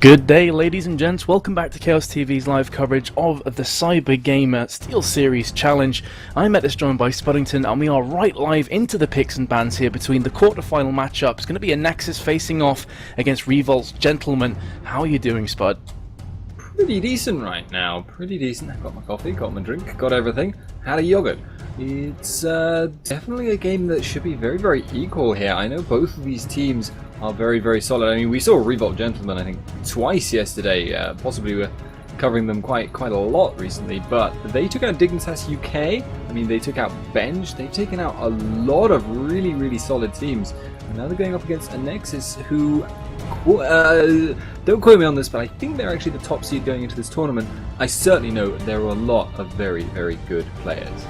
Good day, ladies and gents. Welcome back to Chaos TV's live coverage of the CyberGamer SteelSeries Challenge. I'm Edis, joined by Spuddington, and we are right live into the picks and bans here between the quarterfinal matchup. It's going to be Anexis facing off against Revolt's Gentleman. How are you doing, Spud? Pretty decent right now. Pretty decent. I've got my coffee, got my drink, got everything. Had a yogurt. It's definitely a game that should be very, very equal here. I know both of these teams are very, very solid. I mean, we saw Revolt Gentleman, I think, twice yesterday. Possibly we're covering them quite a lot recently, but they took out Dignitas UK. I mean, they took out Bench. They've taken out a lot of really, really solid teams. And now they're going up against Anexis, who, don't quote me on this, but I think they're actually the top seed going into this tournament. I certainly know there are a lot of very, very good players.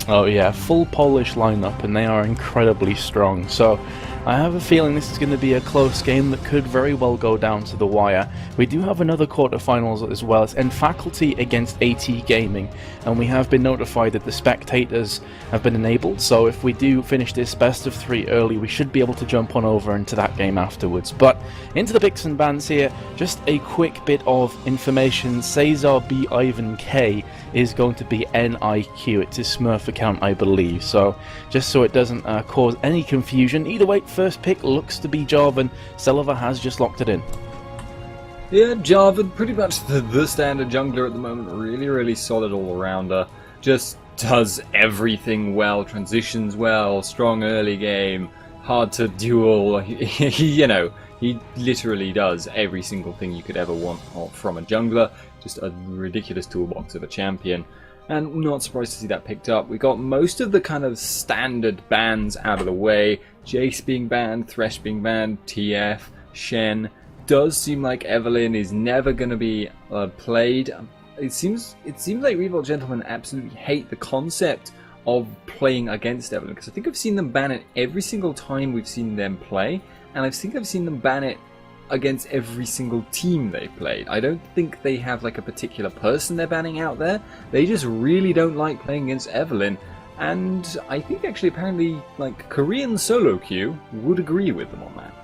Oh yeah, full Polish lineup, and they are incredibly strong. So I have a feeling this is going to be a close game that could very well go down to the wire. We do have another quarterfinals as well. It's Faculty against AT Gaming, and we have been notified that the spectators have been enabled. So if we do finish this best of 3 early, we should be able to jump on over into that game afterwards. But into the picks and bans here, just a quick bit of information. Cesar B. Ivan K is going to be NIQ. It's his Smurf account, I believe. So just so it doesn't cause any confusion. Either way, first pick looks to be Jarvan. Selva has just locked it in. Yeah, Jarvan, pretty much the standard jungler at the moment. Really, really solid all-rounder. Just does everything well, transitions well, strong early game, hard to duel. He literally does every single thing you could ever want from a jungler. Just a ridiculous toolbox of a champion. And not surprised to see that picked up. We got most of the kind of standard bans out of the way. Jace being banned, Thresh being banned, TF, Shen. Does seem like Evelyn is never going to be played. It seems like Revolt Gentlemen absolutely hate the concept of playing against Evelyn, because I think I've seen them ban it every single time we've seen them play, and I think I've seen them ban it against every single team they played. I don't think they have like a particular person they're banning out there. They just really don't like playing against Evelyn, and I think actually apparently like Korean solo queue would agree with them on that.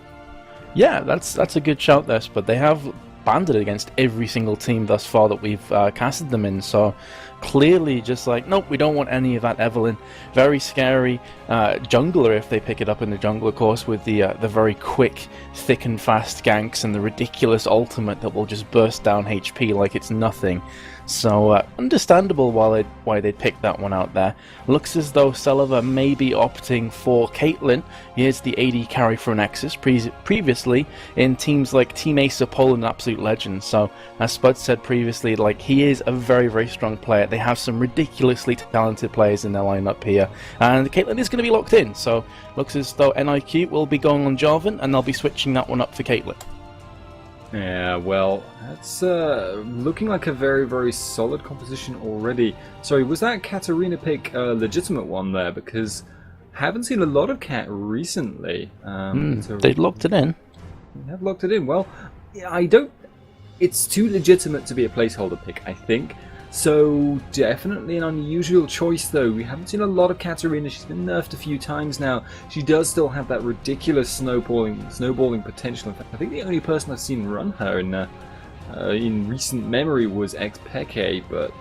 Yeah, that's a good shout there, but they have banned it against every single team thus far that we've casted them in, so clearly just like, nope, we don't want any of that Evelyn. Very scary jungler if they pick it up in the jungle, of course, with the very quick, thick and fast ganks and the ridiculous ultimate that will just burst down HP like it's nothing. So understandable why they picked that one out there. Looks as though Selva may be opting for Caitlyn. Here's the AD carry for Anexis, previously in teams like Team Ace of Poland, absolute legend. So as Spud said previously, like, he is a very, very strong player. They have some ridiculously talented players in their lineup here, and Caitlyn is going to be locked in. So looks as though NIQ will be going on Jarvan, and they'll be switching that one up for Caitlyn. Yeah, well, that's looking like a very, very solid composition already. Sorry, was that Katarina pick a legitimate one there? Because I haven't seen a lot of Cat recently. They've locked it in. They have locked it in. Well, I don't... It's too legitimate to be a placeholder pick, I think. So definitely an unusual choice, though. We haven't seen a lot of Katarina. She's been nerfed a few times now. She does still have that ridiculous snowballing potential. In fact, I think the only person I've seen run her in recent memory was Xpeke, but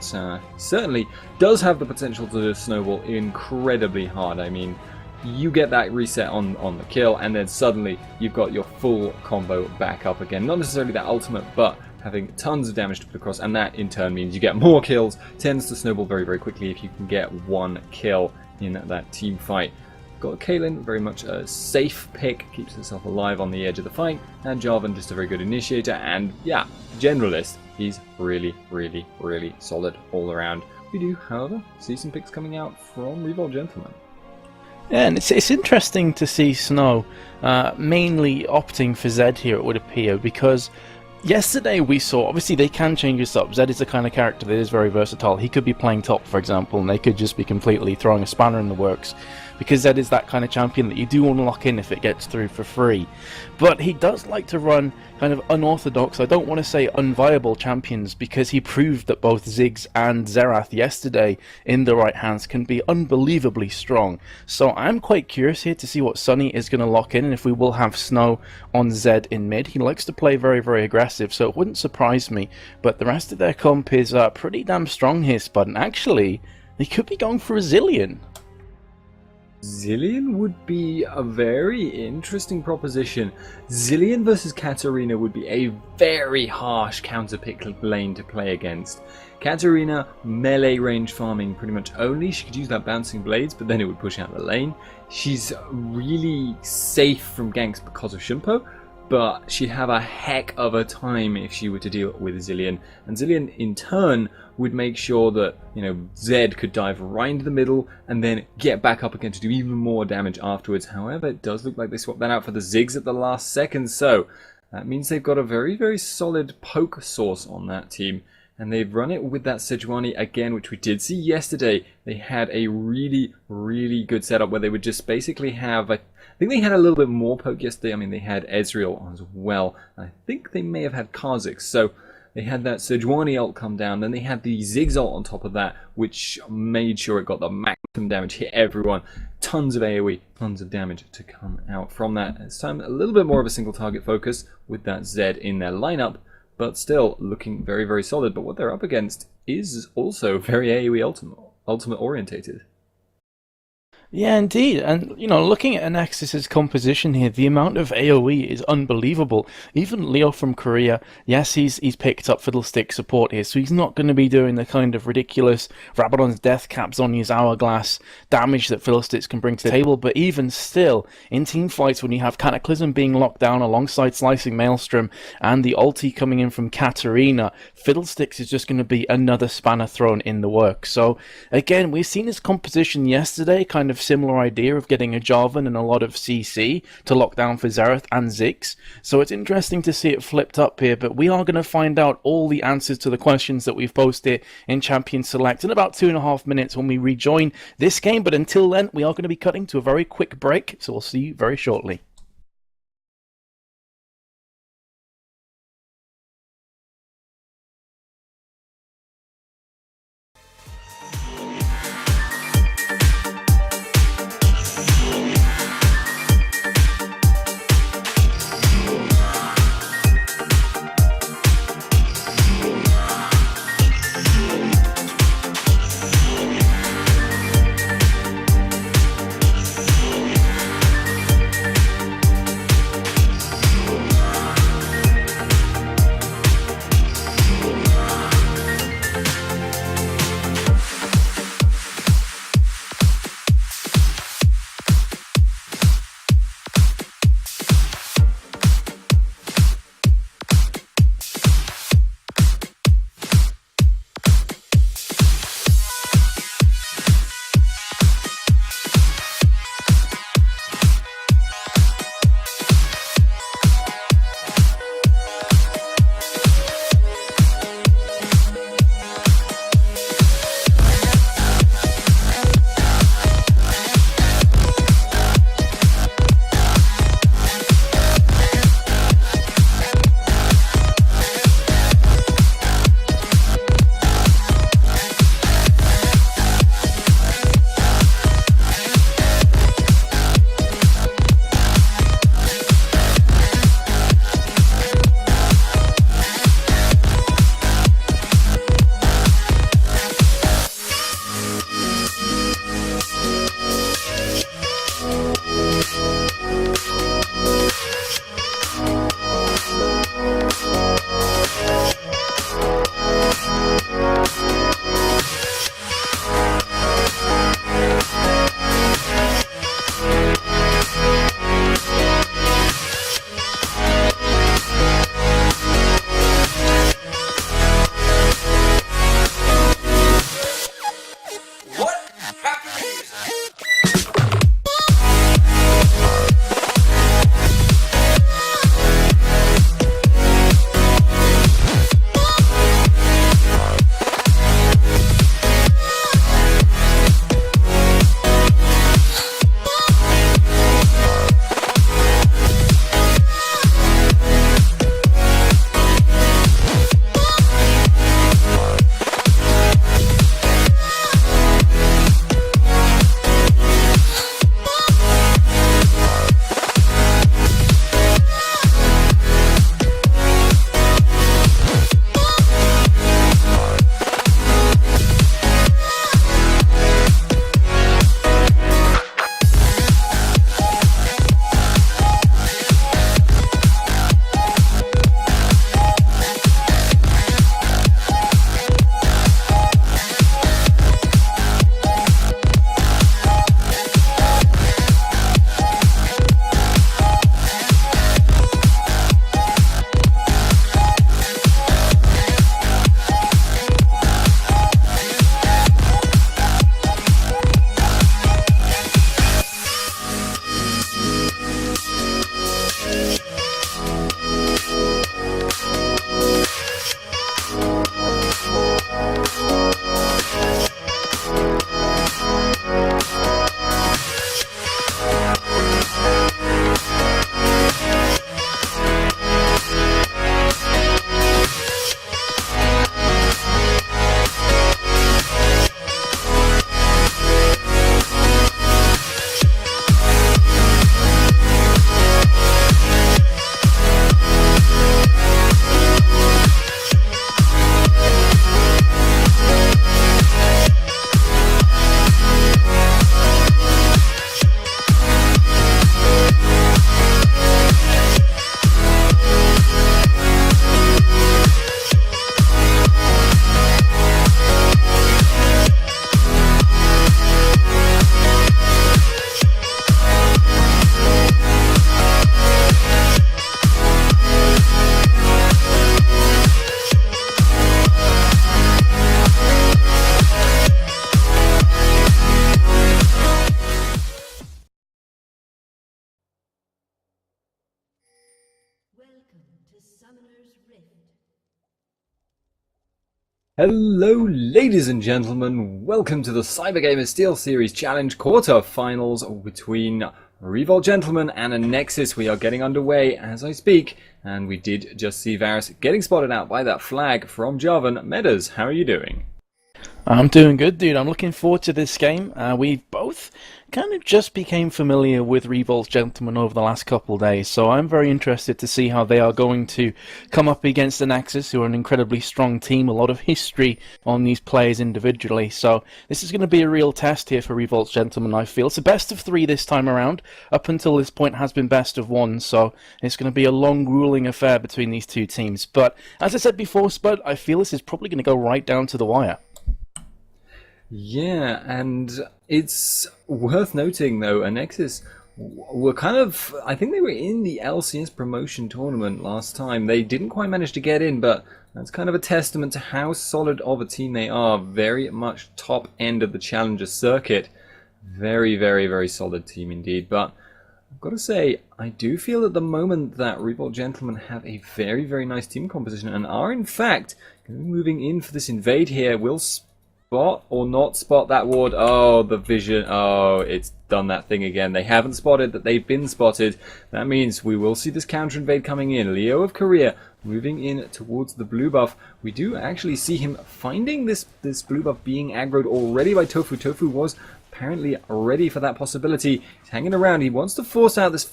certainly does have the potential to snowball incredibly hard. I mean, you get that reset on the kill, and then suddenly you've got your full combo back up again. Not necessarily that ultimate, but having tons of damage to put across, and that in turn means you get more kills. Tends to snowball very, very quickly if you can get one kill in that team fight. Got Caitlyn, very much a safe pick, keeps herself alive on the edge of the fight, and Jarvan just a very good initiator, and yeah, generalist. He's really, really, really solid all around. We do, however, see some picks coming out from Revolt Gentleman. Yeah, and it's interesting to see Snow mainly opting for Zed here, it would appear, because yesterday we saw, obviously they can change this up. Zed is the kind of character that is very versatile. He could be playing top, for example, and they could just be completely throwing a spanner in the works. because Zed is that kind of champion that you do unlock in if it gets through for free. But he does like to run kind of unorthodox, I don't want to say unviable champions, because he proved that both Ziggs and Xerath yesterday in the right hands can be unbelievably strong. So I'm quite curious here to see what Sunny is going to lock in, and if we will have Snow on Zed in mid. He likes to play very, very aggressive, so it wouldn't surprise me. But the rest of their comp is pretty damn strong here, Spud, and actually, they could be going for a Zilean. Zilean would be a very interesting proposition. Zilean versus Katarina would be a very harsh counter-pick lane to play against. Katarina, melee range farming pretty much only. She could use that bouncing blades, but then it would push out the lane. She's really safe from ganks because of Shunpo, but she'd have a heck of a time if she were to deal with Zilean. And Zilean, in turn, would make sure that, Zed could dive right into the middle and then get back up again to do even more damage afterwards. However, it does look like they swapped that out for the Ziggs at the last second, so that means they've got a very, very solid poke source on that team. And they've run it with that Sejuani again, which we did see yesterday. They had a really, really good setup where they would just basically have, I think they had a little bit more poke yesterday. I mean, they had Ezreal as well. I think they may have had Kha'Zix. So they had that Sejuani ult come down. Then they had the Ziggs ult on top of that, which made sure it got the maximum damage, hit everyone. Tons of AoE, tons of damage to come out from that. This time, a little bit more of a single target focus with that Zed in their lineup, but still looking very, very solid. But what they're up against is also very AoE ultimate orientated. Yeah, indeed. And, looking at Anexis' composition here, the amount of AoE is unbelievable. Even Leo from Korea, yes, he's picked up Fiddlestick support here, so he's not going to be doing the kind of ridiculous Rabadon's death caps on his hourglass damage that Fiddlesticks can bring to the table. But even still, in team fights, when you have Cataclysm being locked down alongside Slicing Maelstrom and the ulti coming in from Katarina, Fiddlesticks is just going to be another spanner thrown in the works. So, again, we've seen his composition yesterday, kind of similar idea of getting a Jarvan and a lot of CC to lock down for Xerath and Ziggs. So it's interesting to see it flipped up here, but we are going to find out all the answers to the questions that we've posted in Champion Select in about 2.5 minutes when we rejoin this game. But until then, we are going to be cutting to a very quick break, so we'll see you very shortly. Hello, ladies and gentlemen. Welcome to the CyberGamer SteelSeries Challenge quarterfinals between Revolt Gentleman and Anexis. We are getting underway as I speak, and we did just see Varus getting spotted out by that flag from Jarvan. Meadows, how are you doing? I'm doing good, dude. I'm looking forward to this game. We both kind of just became familiar with Revolt Gentleman over the last couple of days, so I'm very interested to see how they are going to come up against Anexis, who are an incredibly strong team, a lot of history on these players individually. So this is going to be a real test here for Revolt Gentleman, I feel. It's a best of 3 this time around. Up until this point has been best of 1, so it's going to be a long, grueling affair between these two teams. But as I said before, Spud, I feel this is probably going to go right down to the wire. Yeah, and it's worth noting though, Anexis were kind of, I think they were in the LCS promotion tournament last time. They didn't quite manage to get in, but that's kind of a testament to how solid of a team they are. Very much top end of the Challenger circuit. Very, very, very solid team indeed. But I've got to say, I do feel at the moment that Revolt Gentlemen have a very, very nice team composition and are in fact going to be moving in for this invade here. Will spot or not spot that ward? Oh, the vision. Oh, it's done that thing again. They haven't spotted that they've been spotted. That means we will see this counter invade coming in. Leo of Korea moving in towards the blue buff. We do actually see him finding this blue buff being aggroed already by Tofu. Tofu was apparently ready for that possibility. He's hanging around. He wants to force out this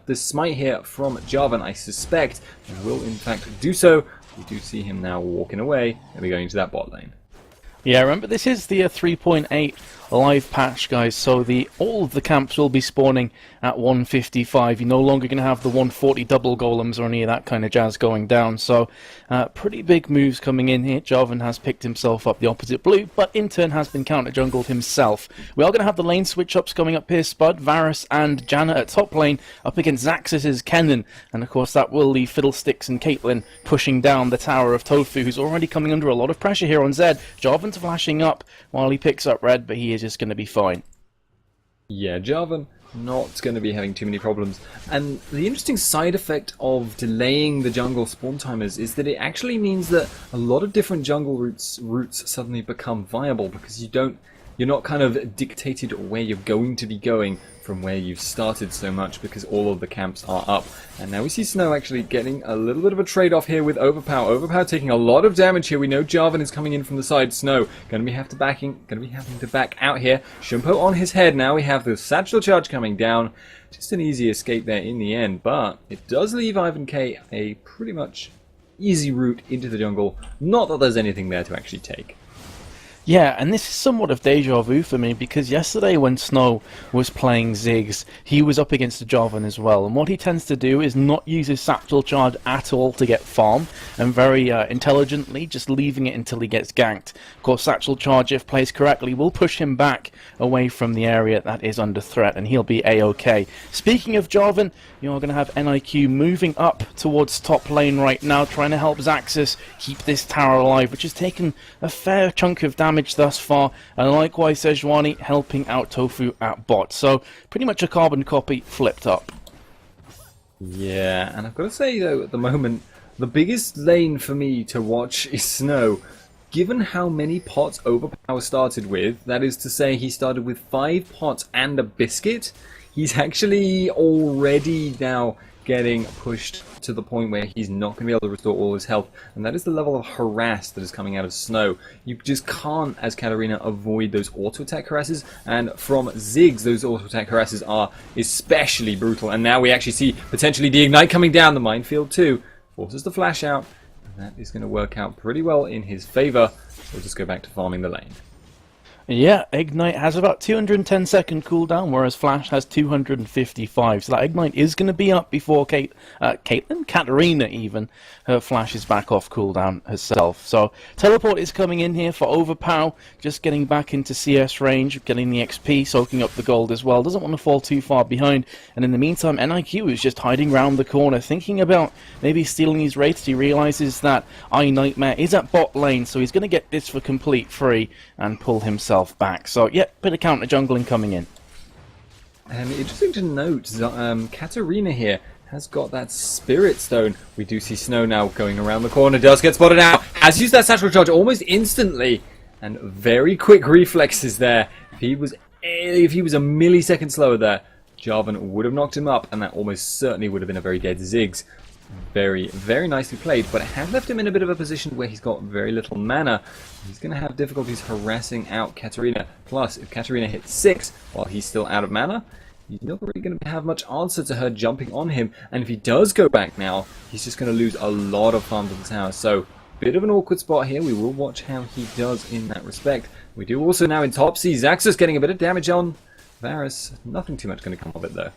this smite here from Jarvan, I suspect, and will in fact do so. We do see him now walking away and we're going to that bot lane. Yeah, remember this is the 3.8 live patch, guys, so all of the camps will be spawning at 155. You're no longer going to have the 140 double golems or any of that kind of jazz going down, so pretty big moves coming in here. Jarvan has picked himself up the opposite blue, but in turn has been counter-jungled himself. We are going to have the lane switch-ups coming up here, Spud. Varus and Janna at top lane up against Zaxxas' Kennen, and of course that will leave Fiddlesticks and Caitlyn pushing down the tower of Tofu, who's already coming under a lot of pressure here on Zed. Jarvan's flashing up while he picks up red, but he is just going to be fine. Yeah, Jarvan not going to be having too many problems. And the interesting side effect of delaying the jungle spawn timers is that it actually means that a lot of different jungle routes suddenly become viable, because you're not kind of dictated where you're going to be going from where you've started so much, because all of the camps are up. And now we see Snow actually getting a little bit of a trade-off here with Overpower. Overpower taking a lot of damage here. We know Jarvan is coming in from the side. Snow going to be having to back out here. Shumpo on his head. Now we have the Satchel Charge coming down. Just an easy escape there in the end, but it does leave Ivan K a pretty much easy route into the jungle. Not that there's anything there to actually take. Yeah, and this is somewhat of deja vu for me, because yesterday when Snow was playing Ziggs, he was up against the Jarvan as well, and what he tends to do is not use his Satchel Charge at all to get farm, and very intelligently just leaving it until he gets ganked. Of course, Satchel Charge, if placed correctly, will push him back away from the area that is under threat, and he'll be A-OK. Speaking of Jarvan, you're going to have NIQ moving up towards top lane right now, trying to help Zaxxas keep this tower alive, which has taken a fair chunk of damage thus far, and likewise Sejuani helping out Tofu at bot. So pretty much a carbon copy flipped up. Yeah, and I've got to say though, at the moment, the biggest lane for me to watch is Snow. Given how many pots Overpower started with, that is to say he started with 5 pots and a biscuit, he's actually already now getting pushed to the point where he's not going to be able to restore all his health, and that is the level of harass that is coming out of Snow. You just can't, as Katarina, avoid those auto-attack harasses, and from Ziggs, those auto-attack harasses are especially brutal, and now we actually see potentially the Ignite coming down the minefield too. Forces the flash out, and that is going to work out pretty well in his favour. We'll just go back to farming the lane. Yeah, Ignite has about 210 second cooldown, whereas Flash has 255. So that Ignite is going to be up before Katarina even, her Flash is back off cooldown herself. So Teleport is coming in here for Overpower, just getting back into CS range, getting the XP, soaking up the gold as well. Doesn't want to fall too far behind. And in the meantime, NIQ is just hiding round the corner, thinking about maybe stealing these wraiths. He realizes that iNightmare is at bot lane, so he's going to get this for complete free and pull himself back. So yeah, bit of counter jungling coming in. Interesting to note, Katarina here has got that Spirit Stone. We do see Snow now going around the corner. Does get spotted out. Has used that Satchel Charge almost instantly. And very quick reflexes there. If he was a millisecond slower there, Jarvan would have knocked him up, and that almost certainly would have been a very dead Ziggs. Very, very nicely played, but it has left him in a bit of a position where he's got very little mana. He's going to have difficulties harassing out Katarina. Plus, if Katarina hits 6 while he's still out of mana, he's not really going to have much answer to her jumping on him. And if he does go back now, he's just going to lose a lot of farm to the tower. So, bit of an awkward spot here. We will watch how he does in that respect. We do also now in top see Zaxxas getting a bit of damage on Varus. Nothing too much going to come of it though.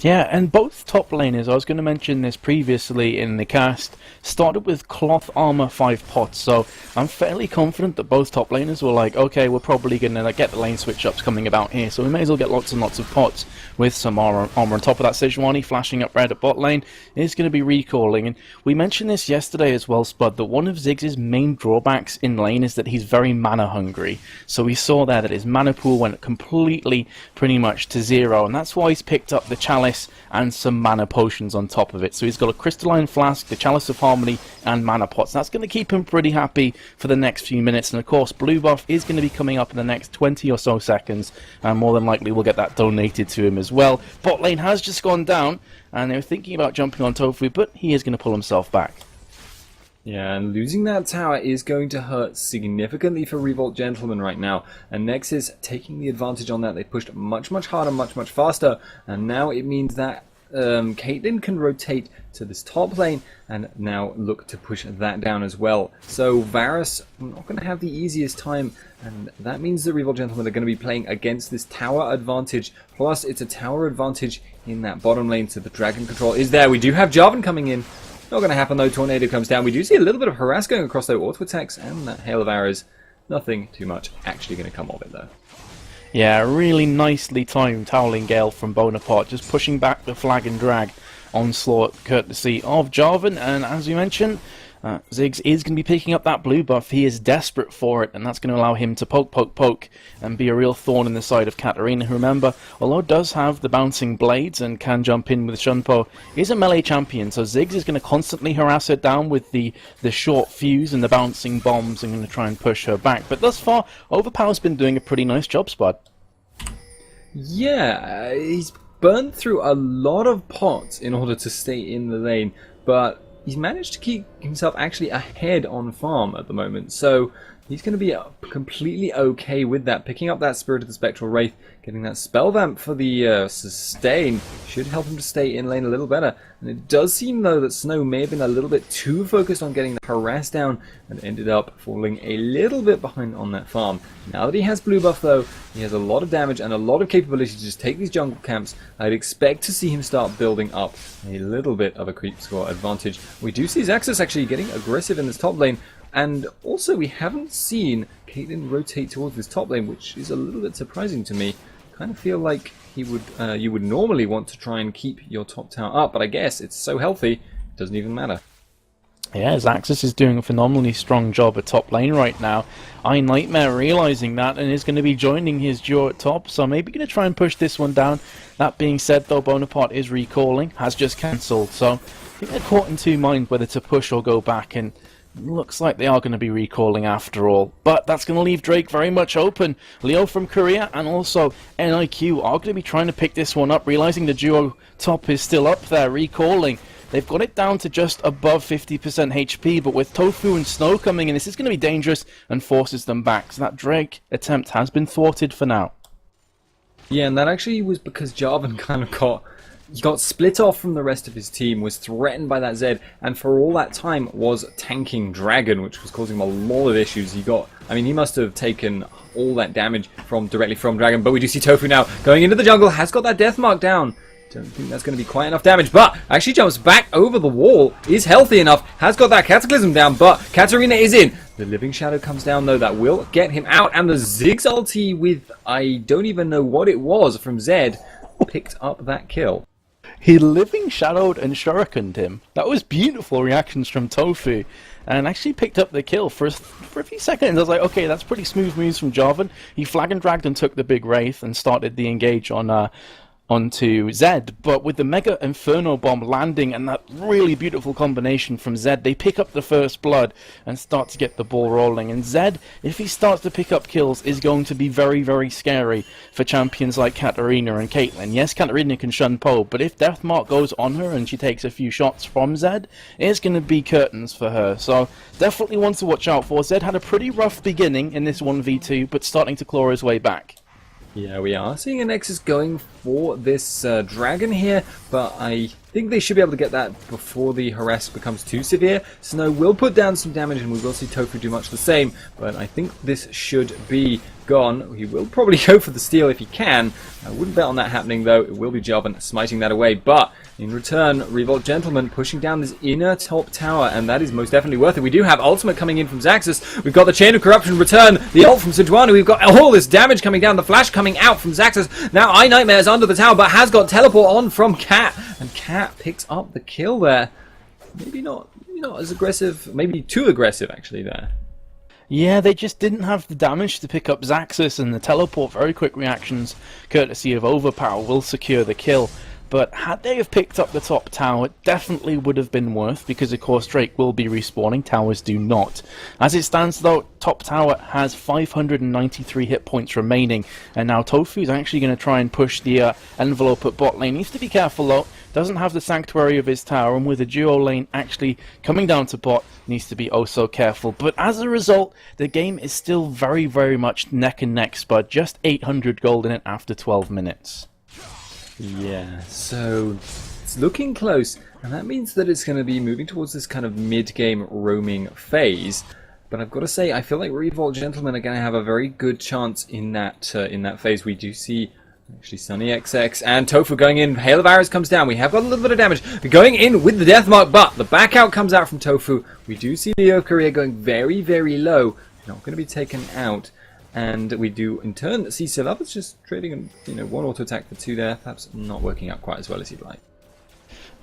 Yeah, and both top laners, I was going to mention this previously in the cast, started with cloth armor 5 pots, so I'm fairly confident that both top laners were like, okay, we're probably going to get the lane switch ups coming about here, so we may as well get lots and lots of pots with some armor. On top of that, Sejuani flashing up red at bot lane is going to be recalling, and we mentioned this yesterday as well, Spud, that one of Ziggs' main drawbacks in lane is that he's very mana hungry, so we saw there that his mana pool went completely pretty much to 0, and that's why he's picked up the challenge and some mana potions on top of it. So he's got a crystalline flask, the chalice of harmony, and mana pots. That's going to keep him pretty happy for the next few minutes. And of course, blue buff is going to be coming up in the next 20 or so seconds, and more than likely we'll get that donated to him as well. Bot lane has just gone down, and they were thinking about jumping on Tofu, but he is going to pull himself back. Yeah, and losing that tower is going to hurt significantly for Revolt Gentleman right now. And Nexus taking the advantage on that. They pushed much, much harder, much, much faster. And now it means that Caitlyn can rotate to this top lane and now look to push that down as well. So Varus not going to have the easiest time, and that means the Revolt Gentlemen are going to be playing against this tower advantage. Plus, it's a tower advantage in that bottom lane, so the dragon control is there. We do have Jarvan coming in. Not going to happen though. Tornado comes down. We do see a little bit of harass going across though. Auto attacks and that hail of arrows. Nothing too much actually going to come of it though. Yeah, really nicely timed Howling Gale from Bonaparte, just pushing back the flag and drag onslaught courtesy of Jarvan. And as we mentioned, Ziggs is going to be picking up that blue buff. He is desperate for it, and that's going to allow him to poke, and be a real thorn in the side of Katarina, who, remember, although does have the bouncing blades and can jump in with Shunpo, is a melee champion, so Ziggs is going to constantly harass her down with the short fuse and the bouncing bombs and going to try and push her back. But thus far, Overpower's been doing a pretty nice job, Spud. Yeah, he's burned through a lot of pots in order to stay in the lane, but he's managed to keep himself actually ahead on farm at the moment, so he's going to be completely okay with that. Picking up that Spirit of the Spectral Wraith, getting that Spell Vamp for the sustain should help him to stay in lane a little better. And it does seem though that Snow may have been a little bit too focused on getting the harass down and ended up falling a little bit behind on that farm. Now that he has blue buff though, he has a lot of damage and a lot of capability to just take these jungle camps. I'd expect to see him start building up a little bit of a creep score advantage. We do see Zaxxas actually getting aggressive in this top lane. And also, we haven't seen Caitlyn rotate towards this top lane, which is a little bit surprising to me. Kind of feel like he would, you would normally want to try and keep your top tower up, but I guess it's so healthy, it doesn't even matter. Yeah, Zaxxas is doing a phenomenally strong job at top lane right now. Nightmare realizing that and is going to be joining his duo at top, so maybe going to try and push this one down. That being said, though, Bonaparte is recalling, has just cancelled, so I think they're caught in two minds whether to push or go back, and looks like they are going to be recalling after all. But that's going to leave Drake very much open. Leo from Korea and also NIQ are going to be trying to pick this one up, realizing the duo top is still up there, recalling. They've got it down to just above 50% HP, but with Tofu and Snow coming in, this is going to be dangerous and forces them back. So that Drake attempt has been thwarted for now. Yeah, and that actually was because Jarvan kind of got split off from the rest of his team, was threatened by that Zed, and for all that time was tanking Dragon, which was causing him a lot of issues. He must have taken all that damage directly from Dragon, but we do see Tofu now going into the jungle, has got that death mark down. Don't think that's going to be quite enough damage, but actually jumps back over the wall, is healthy enough, has got that Cataclysm down, but Katarina is in. The Living Shadow comes down though, that will get him out, and the Ziggs ulti with, I don't even know what it was, from Zed, picked up that kill. He Living Shadowed and Shurikened him. That was beautiful reactions from Tofu, and actually picked up the kill for a few seconds. I was like, okay, that's pretty smooth moves from Jarvan. He flag and dragged and took the big Wraith and started the engage on onto Zed, but with the Mega Inferno Bomb landing and that really beautiful combination from Zed, they pick up the first blood and start to get the ball rolling. And Zed, if he starts to pick up kills, is going to be very, very scary for champions like Katarina and Caitlyn. Yes, Katarina can shun Poe, but if Deathmark goes on her and she takes a few shots from Zed, it's going to be curtains for her. So definitely one to watch out for. Zed had a pretty rough beginning in this 1v2, but starting to claw his way back. Yeah, we are seeing Anexis going for this dragon here, but I think they should be able to get that before the harass becomes too severe. Snow will put down some damage, and we will see Tofu do much the same, but I think this should be gone. He will probably go for the steal if he can. I wouldn't bet on that happening, though. It will be Jarvan smiting that away, but in return, Revolt Gentleman pushing down this inner top tower, and that is most definitely worth it. We do have ultimate coming in from Xaxus. We've got the Chain of Corruption return, the ult from Sejuani. We've got all this damage coming down, the flash coming out from Xaxus. Now Nightmare's under the tower, but has got teleport on from Cat, and Cat picks up the kill there. Maybe not as aggressive, maybe too aggressive actually there. Yeah, they just didn't have the damage to pick up Xaxus, and the teleport, very quick reactions, courtesy of Overpower, will secure the kill. But had they have picked up the top tower, it definitely would have been worth, because of course Drake will be respawning, towers do not. As it stands though, top tower has 593 hit points remaining, and now Tofu's actually going to try and push the envelope at bot lane. Needs to be careful though, doesn't have the sanctuary of his tower, and with the duo lane actually coming down to bot, needs to be oh so careful. But as a result, the game is still very, very much neck and neck, Spud. Just 800 gold in it after 12 minutes. Yeah, so it's looking close, and that means that it's going to be moving towards this kind of mid-game roaming phase. But I've got to say, I feel like Revolt Gentlemen are going to have a very good chance in that phase. We do see actually Sunny XX and Tofu going in. Hail of Arrows comes down. We have got a little bit of damage. We're going in with the Deathmark, but the back out comes out from Tofu. We do see Leo Korea going very, very low. Not going to be taken out. And we do, in turn, see Silavas just trading, one auto attack for 2 there. Perhaps not working out quite as well as he'd like.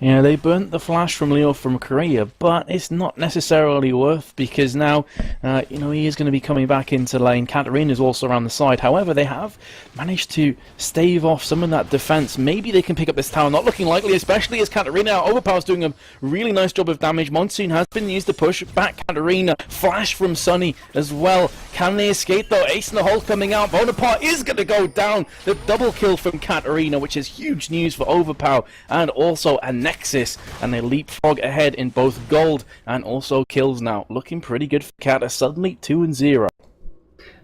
Yeah, they burnt the flash from Leo from Korea, but it's not necessarily worth, because now, he is going to be coming back into lane. Katarina's also around the side. However, they have managed to stave off some of that defense. Maybe they can pick up this tower. Not looking likely, especially as Katarina. Overpower's doing a really nice job of damage. Monsoon has been used to push back Katarina. Flash from Sunny as well. Can they escape though? Ace in the hole coming out. Bonaparte is going to go down. The double kill from Katarina, which is huge news for Overpower, and also Anexis, and they leapfrog ahead in both gold and also kills now. Looking pretty good for Kata, suddenly 2-0.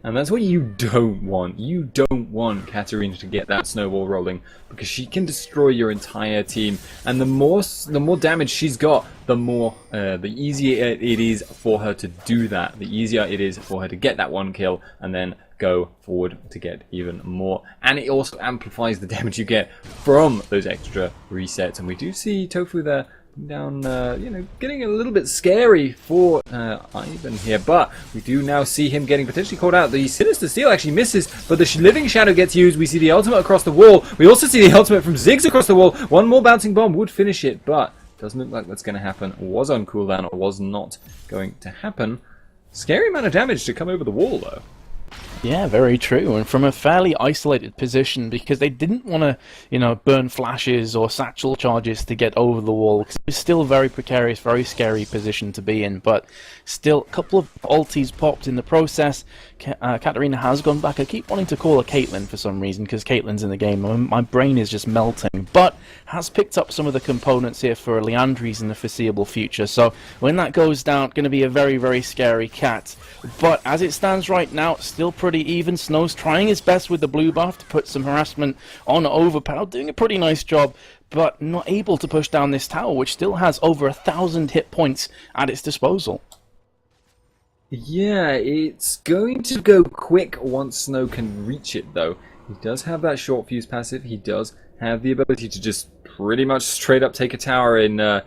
And that's what you don't want. You don't want Katarina to get that snowball rolling, because she can destroy your entire team. And the more damage she's got, the easier it is for her to do that. The easier it is for her to get that one kill and then go forward to get even more. And it also amplifies the damage you get from those extra resets. And we do see Tofu there down, getting a little bit scary for Ivan here, but we do now see him getting potentially caught out. The Sinister Steel actually misses, but the Living Shadow gets used. We see the ultimate across the wall. We also see the ultimate from Ziggs across the wall. One more bouncing bomb would finish it, but doesn't look like that's going to happen. Was on cooldown, or was not going to happen. Scary amount of damage to come over the wall, though. Yeah, very true, and from a fairly isolated position, because they didn't want to, burn flashes or satchel charges to get over the wall. It's still a very precarious, very scary position to be in, but still, a couple of ultis popped in the process. Katarina has gone back. I keep wanting to call her Caitlyn for some reason, because Caitlyn's in the game. My brain is just melting, but has picked up some of the components here for Leandries in the foreseeable future, so when that goes down, going to be a very, very scary Cat. But as it stands right now, still pretty even. Snow's trying his best with the blue buff to put some harassment on Overpower, doing a pretty nice job, but not able to push down this tower, which still has over 1,000 hit points at its disposal. Yeah, it's going to go quick once Snow can reach it, though. He does have that short fuse passive. He does have the ability to just pretty much straight up take a tower in a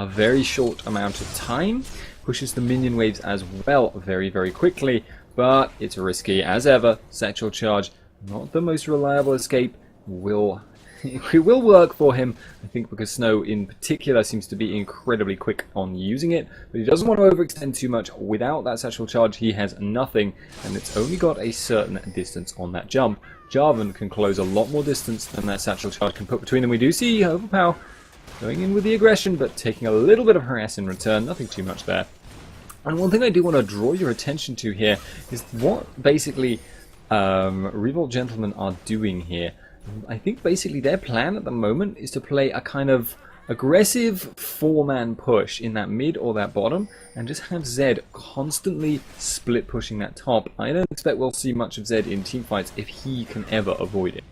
very short amount of time. Pushes the minion waves as well very, very quickly, but it's risky as ever. Satchel charge, not the most reliable escape, will it will work for him, I think, because Snow in particular seems to be incredibly quick on using it, but he doesn't want to overextend too much. Without that satchel charge, he has nothing, and it's only got a certain distance on that jump. Jarvan can close a lot more distance than that satchel charge can put between them. We do see Overpower going in with the aggression, but taking a little bit of harass in return, nothing too much there. And one thing I do want to draw your attention to here is what basically Revolt Gentlemen are doing here. I think basically their plan at the moment is to play a kind of aggressive four-man push in that mid or that bottom, and just have Zed constantly split pushing that top. I don't expect we'll see much of Zed in teamfights if he can ever avoid it.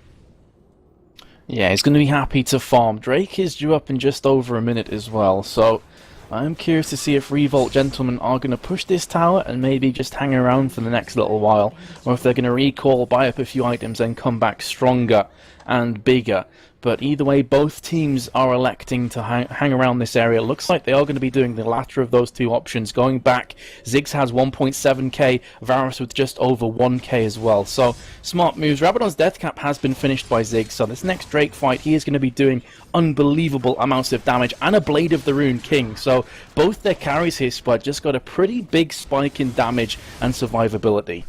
Yeah, he's going to be happy to farm. Drake is due up in just over a minute as well, so I'm curious to see if Revolt Gentlemen are going to push this tower and maybe just hang around for the next little while, or if they're going to recall, buy up a few items, and come back stronger and bigger. But either way, both teams are electing to hang around this area. It looks like they are going to be doing the latter of those two options. Going back, Ziggs has 1.7k, Varus with just over 1k as well. So, smart moves. Rabadon's death cap has been finished by Ziggs, so this next Drake fight, he is going to be doing unbelievable amounts of damage, and a Blade of the Rune King. So, both their carries here, Spud, just got a pretty big spike in damage and survivability.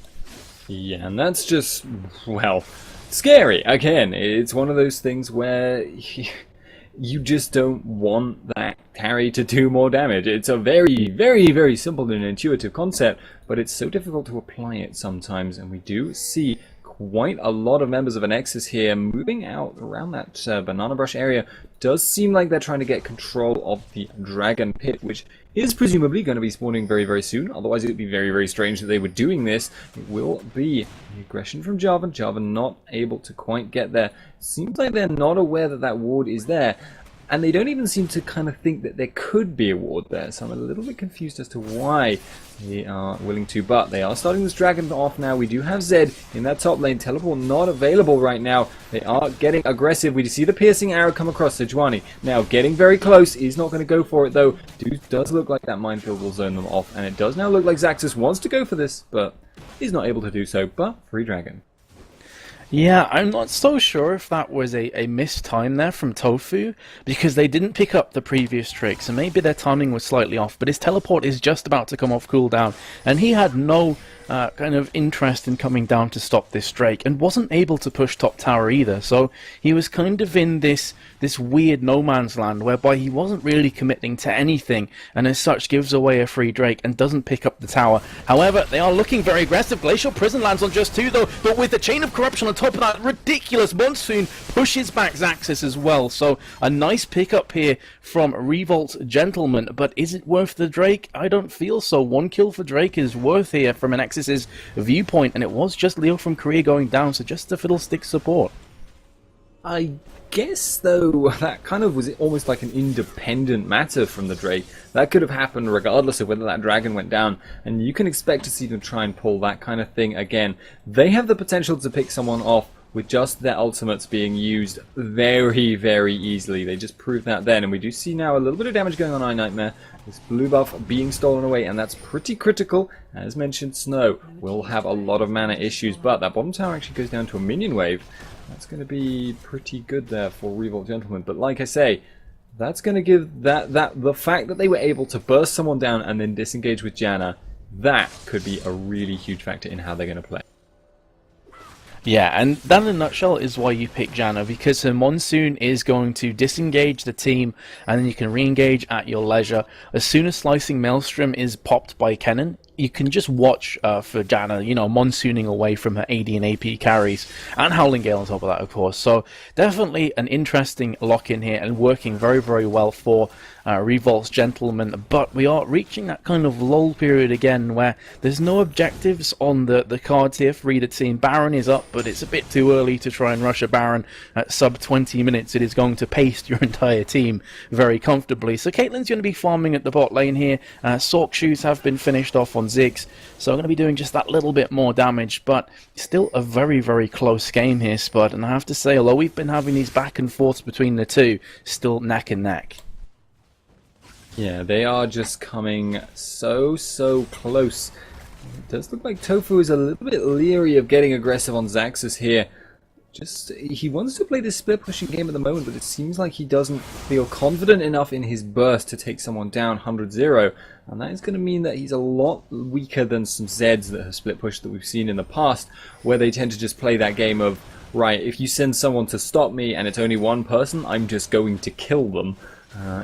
Yeah, and that's just, well, scary. Again, it's one of those things where you just don't want that carry to do more damage. It's a very, very, very simple and intuitive concept, but it's so difficult to apply it sometimes, and we do see quite a lot of members of Anexis here moving out around that banana brush area. Does seem like they're trying to get control of the dragon pit, which is presumably going to be spawning very, very soon. Otherwise, it would be very, very strange that they were doing this. It will be the aggression from Jarvan. Jarvan not able to quite get there. Seems like they're not aware that that ward is there. And they don't even seem to kind of think that there could be a ward there. So I'm a little bit confused as to why they are willing to. But they are starting this dragon off now. We do have Zed in that top lane. Teleport not available right now. They are getting aggressive. We see the piercing arrow come across Sejuani. Now getting very close. He's not going to go for it though. Does look like that minefield will zone them off. And it does now look like Zaxxas wants to go for this. But he's not able to do so. But free dragon. Yeah, I'm not so sure if that was a missed time there from Tofu, because they didn't pick up the previous trick, so maybe their timing was slightly off, but his teleport is just about to come off cooldown, and he had no kind of interest in coming down to stop this Drake, and wasn't able to push top tower either, so he was kind of in this weird no man's land, whereby he wasn't really committing to anything, and as such gives away a free Drake and doesn't pick up the tower. However, they are looking very aggressive. Glacial Prison lands on just 2 though, but with the Chain of Corruption on top of that, ridiculous Monsoon pushes back Zaxxas as well, so a nice pickup here from Revolt Gentlemen, but is it worth the Drake? I don't feel so. 1 kill for Drake is worth here from Anexis' viewpoint, and it was just Leo from Korea going down, so just a fiddlestick support. I guess, though, that kind of was almost like an independent matter from the Drake. That could have happened regardless of whether that dragon went down, and you can expect to see them try and pull that kind of thing again. They have the potential to pick someone off with just their ultimates being used very, very easily. They just proved that then, and we do see now a little bit of damage going on Eye Nightmare. This blue buff being stolen away, and that's pretty critical. As mentioned, Snow will have a lot of mana issues, but that bottom tower actually goes down to a minion wave. That's going to be pretty good there for Revolt Gentlemen. But like I say, that's going to give the fact that they were able to burst someone down and then disengage with Janna, that could be a really huge factor in how they're going to play. Yeah, and that in a nutshell is why you pick Janna, because her Monsoon is going to disengage the team, and then you can re-engage at your leisure. As soon as Slicing Maelstrom is popped by Kennen, you can just watch for Janna, you know, monsooning away from her AD and AP carries, and Howling Gale on top of that, of course. So definitely an interesting lock-in here, and working very, very well for Revolt's Gentlemen. But we are reaching that kind of lull period again, where there's no objectives on the cards here for either team. Baron is up, but it's a bit too early to try and rush a Baron at sub 20 minutes. It is going to pace your entire team very comfortably. So Caitlyn's going to be farming at the bot lane here. Sork Shoes have been finished off on Ziggs, so I'm going to be doing just that little bit more damage, but still a very, very close game here, Spud, and I have to say, although we've been having these back and forths between the two, still neck and neck. Yeah, they are just coming so close. It does look like Tofu is a little bit leery of getting aggressive on Zaxxas here. he wants to play this split pushing game at the moment, but it seems like he doesn't feel confident enough in his burst to take someone down 100-0, and that is going to mean that he's a lot weaker than some Zeds that have split pushed that we've seen in the past, where they tend to just play that game of, right, if you send someone to stop me and it's only one person, I'm just going to kill them.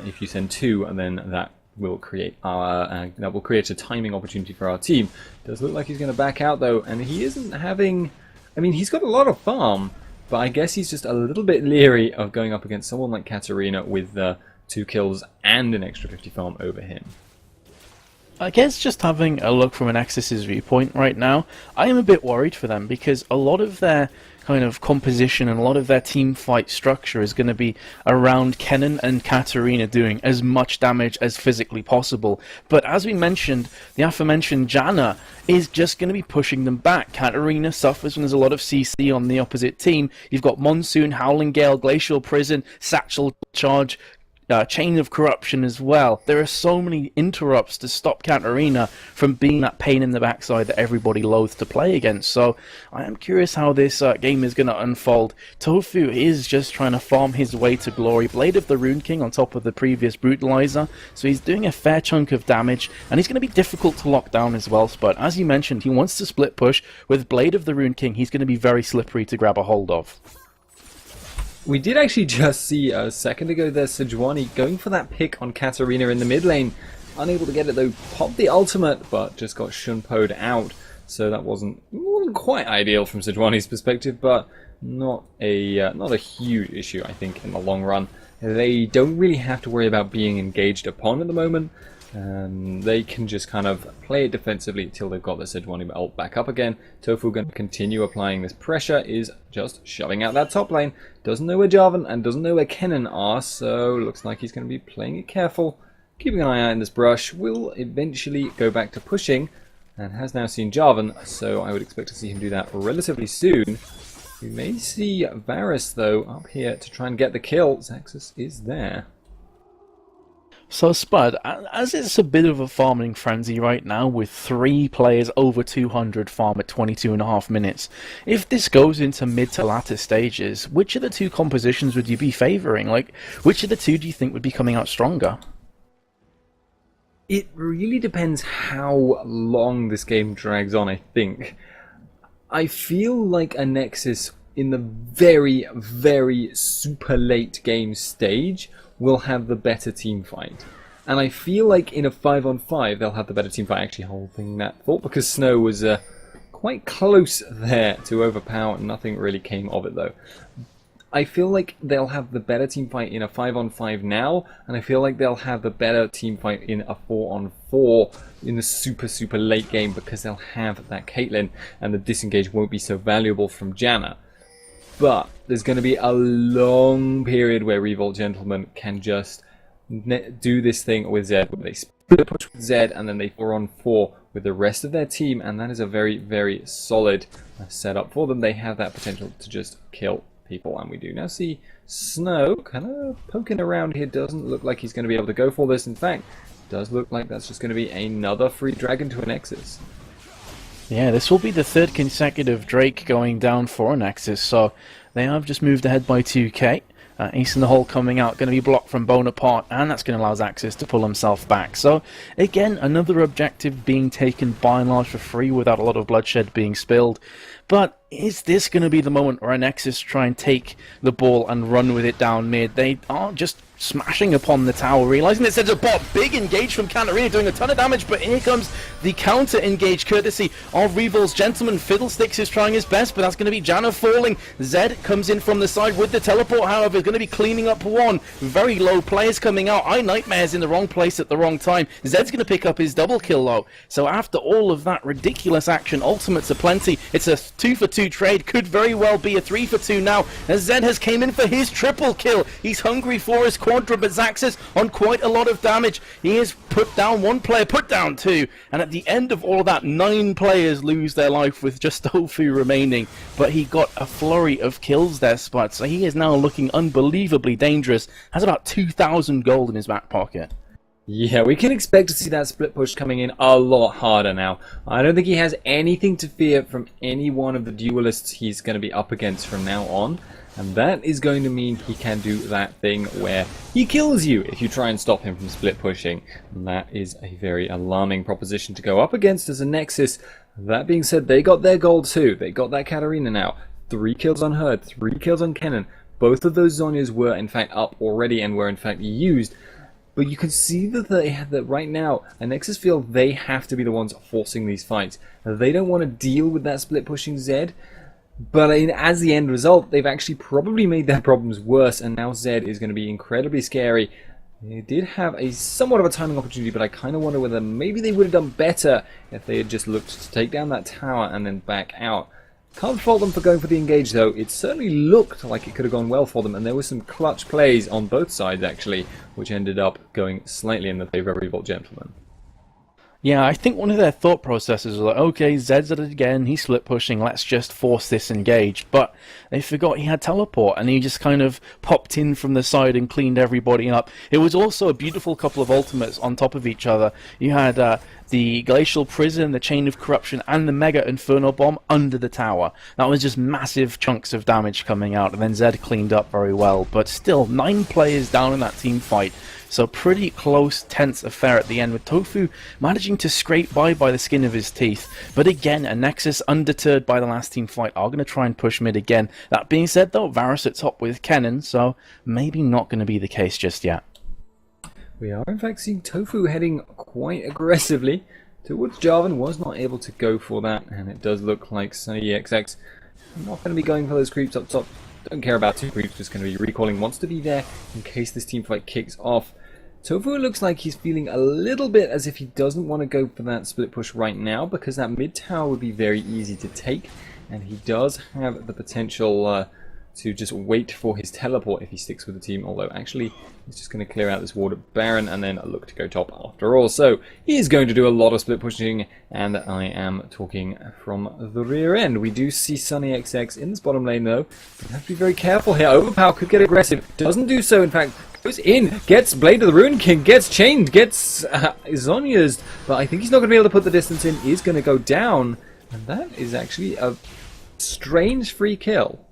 If you send two, and then that will create a timing opportunity for our team. Does look like he's going to back out though, and he isn't having. I mean, he's got a lot of farm, but I guess he's just a little bit leery of going up against someone like Katarina with 2 kills and an extra 50 farm over him. I guess just having a look from Anexis' viewpoint right now, I am a bit worried for them because a lot of their kind of composition and a lot of their team fight structure is going to be around Kennen and Katarina doing as much damage as physically possible. But as we mentioned, the aforementioned Janna is just going to be pushing them back. Katarina suffers when there's a lot of CC on the opposite team. You've got Monsoon, Howling Gale, Glacial Prison, Satchel Charge, Chain of Corruption as well. There are so many interrupts to stop Katarina from being that pain in the backside that everybody loathes to play against. So I am curious how this game is going to unfold. Tofu is just trying to farm his way to glory. Blade of the Rune King on top of the previous Brutalizer. So he's doing a fair chunk of damage, and he's going to be difficult to lock down as well. But as you mentioned, he wants to split push. With Blade of the Rune King, he's going to be very slippery to grab a hold of. We did actually just see a second ago there Sejuani going for that pick on Katarina in the mid lane. Unable to get it though, popped the ultimate, but just got Shunpo'd out. So that wasn't quite ideal from Sejuani's perspective, but not a huge issue, I think, in the long run. They don't really have to worry about being engaged upon at the moment. They can just kind of play it defensively until they've got the Sejuani ult back up again. Tofu going to continue applying this pressure, is just shoving out that top lane. Doesn't know where Jarvan and doesn't know where Kennen are, so looks like he's going to be playing it careful. Keeping an eye out in this brush, will eventually go back to pushing, and has now seen Jarvan, so I would expect to see him do that relatively soon. We may see Varus though up here to try and get the kill. Zaxxas is there. So Spud, as it's a bit of a farming frenzy right now with 3 players over 200 farm at 22.5 minutes, if this goes into mid to latter stages, which of the 2 compositions would you be favouring? Like, which of the 2 do you think would be coming out stronger? It really depends how long this game drags on, I think. I feel like Anexis in the very, very super late game stage will have the better team fight. And I feel like in a 5-on-5 they'll have the better team fight, actually holding that thought, because Snow was quite close there to overpower. Nothing really came of it though. I feel like they'll have the better team fight in a 5-on-5 now, and I feel like they'll have the better team fight in a 4-on-4 in the super, super late game, because they'll have that Caitlyn, and the disengage won't be so valuable from Janna. But there's going to be a long period where Revolt Gentlemen can just do this thing with Zed, where they split push with Zed and then they 4-on-4 with the rest of their team, and that is a very, very solid setup for them. They have that potential to just kill people, and we do now see Snow kind of poking around here. Doesn't look like he's going to be able to go for this. In fact, does look like that's just going to be another free dragon to Anexis. Yeah, this will be the 3rd consecutive Drake going down for Anexis, so they have just moved ahead by 2k. Ace in the hole coming out, going to be blocked from Bonaparte, and that's going to allow Zaxxas to pull himself back. So, again, another objective being taken by and large for free without a lot of bloodshed being spilled. But is this going to be the moment where Anexis try and take the ball and run with it down mid? They are just smashing upon the tower, realizing that there's a bot. Big engage from Katarina, doing a ton of damage, but here comes the counter engage courtesy of Revol's Gentleman. Fiddlesticks is trying his best, but that's going to be Janna falling. Zed comes in from the side with the teleport, however, is going to be cleaning up one. Very low players coming out. Nightmare's in the wrong place at the wrong time. Zed's going to pick up his double kill though. So after all of that ridiculous action, ultimates are plenty. It's a 2-for-2 trade, could very well be a 3-for-2 now, as Zed has came in for his triple kill. He's hungry for his quadra, but Zaxxas on quite a lot of damage. He has put down 1 player, put down 2, and at the end of all of that, 9 players lose their life with just Tofu remaining. But he got a flurry of kills there, Spud, so he is now looking unbelievably dangerous. Has about 2,000 gold in his back pocket. Yeah, we can expect to see that split push coming in a lot harder now. I don't think he has anything to fear from any one of the duelists he's going to be up against from now on. And that is going to mean he can do that thing where he kills you if you try and stop him from split pushing. And that is a very alarming proposition to go up against as a Nexus. That being said, they got their goal too. They got that Katarina now. 3 kills on her, 3 kills on Kennen. Both of those Zhonyas were in fact up already and were in fact used. But you can see that right now, Anexis feel they have to be the ones forcing these fights. They don't want to deal with that split pushing Zed. But as the end result, they've actually probably made their problems worse, and now Zed is going to be incredibly scary. They did have a somewhat of a timing opportunity, but I kind of wonder whether maybe they would have done better if they had just looked to take down that tower and then back out. Can't fault them for going for the engage though. It certainly looked like it could have gone well for them, and there were some clutch plays on both sides actually, which ended up going slightly in the favour of Revolt Gentleman. Yeah, I think one of their thought processes was like, okay, Zed's at it again, he's split pushing, let's just force this engage. But they forgot he had teleport, and he just kind of popped in from the side and cleaned everybody up. It was also a beautiful couple of ultimates on top of each other. You had the Glacial Prison, the Chain of Corruption, and the Mega Inferno Bomb under the tower. That was just massive chunks of damage coming out, and then Zed cleaned up very well. But still, 9 players down in that team fight. So pretty close, tense affair at the end, with Tofu managing to scrape by the skin of his teeth. But again, Anexis, undeterred by the last team fight, are going to try and push mid again. That being said, though, Varus at top with Kennen, so maybe not going to be the case just yet. We are in fact seeing Tofu heading quite aggressively towards Jarvan. Was not able to go for that, and it does look like SunnyXX not going to be going for those creeps up top. Don't care about 2 creeps, just going to be recalling, wants to be there in case this team fight kicks off. Tofu looks like he's feeling a little bit as if he doesn't want to go for that split push right now, because that mid tower would be very easy to take, and he does have the potential to just wait for his teleport if he sticks with the team, although actually he's just going to clear out this ward at Baron and then look to go top after all. So he is going to do a lot of split pushing, and I am talking from the rear end. We do see SunnyXX in this bottom lane though. We have to be very careful here. Overpower could get aggressive, doesn't do so in fact. Goes in, gets Blade of the Rune King, gets chained, gets Zhonya's, but I think he's not going to be able to put the distance in. Is going to go down, and that is actually a strange free kill.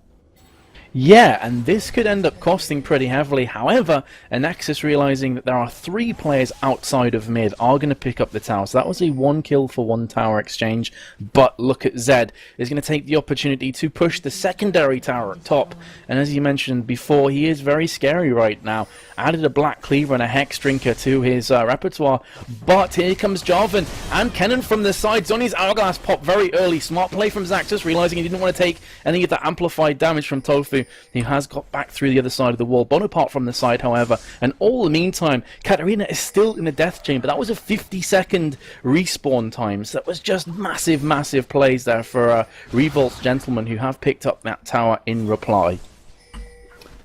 Yeah, and this could end up costing pretty heavily. However, Anexis, realizing that there are 3 players outside of mid, are going to pick up the tower. So that was a 1 kill for 1 tower exchange. But look at Zed is going to take the opportunity to push the secondary tower at top. And as you mentioned before, he is very scary right now. Added a Black Cleaver and a Hex Drinker to his repertoire. But here comes Jarvan and Kennen from the side. Zhonya's Hourglass pop very early. Smart play from Xaxus, realizing he didn't want to take any of the amplified damage from Tofu. He has got back through the other side of the wall. Bonaparte from the side, however. And all the meantime, Katarina is still in the death chamber. That was a 50-second respawn time. So that was just massive, massive plays there for Revolt's Gentlemen, who have picked up that tower in reply.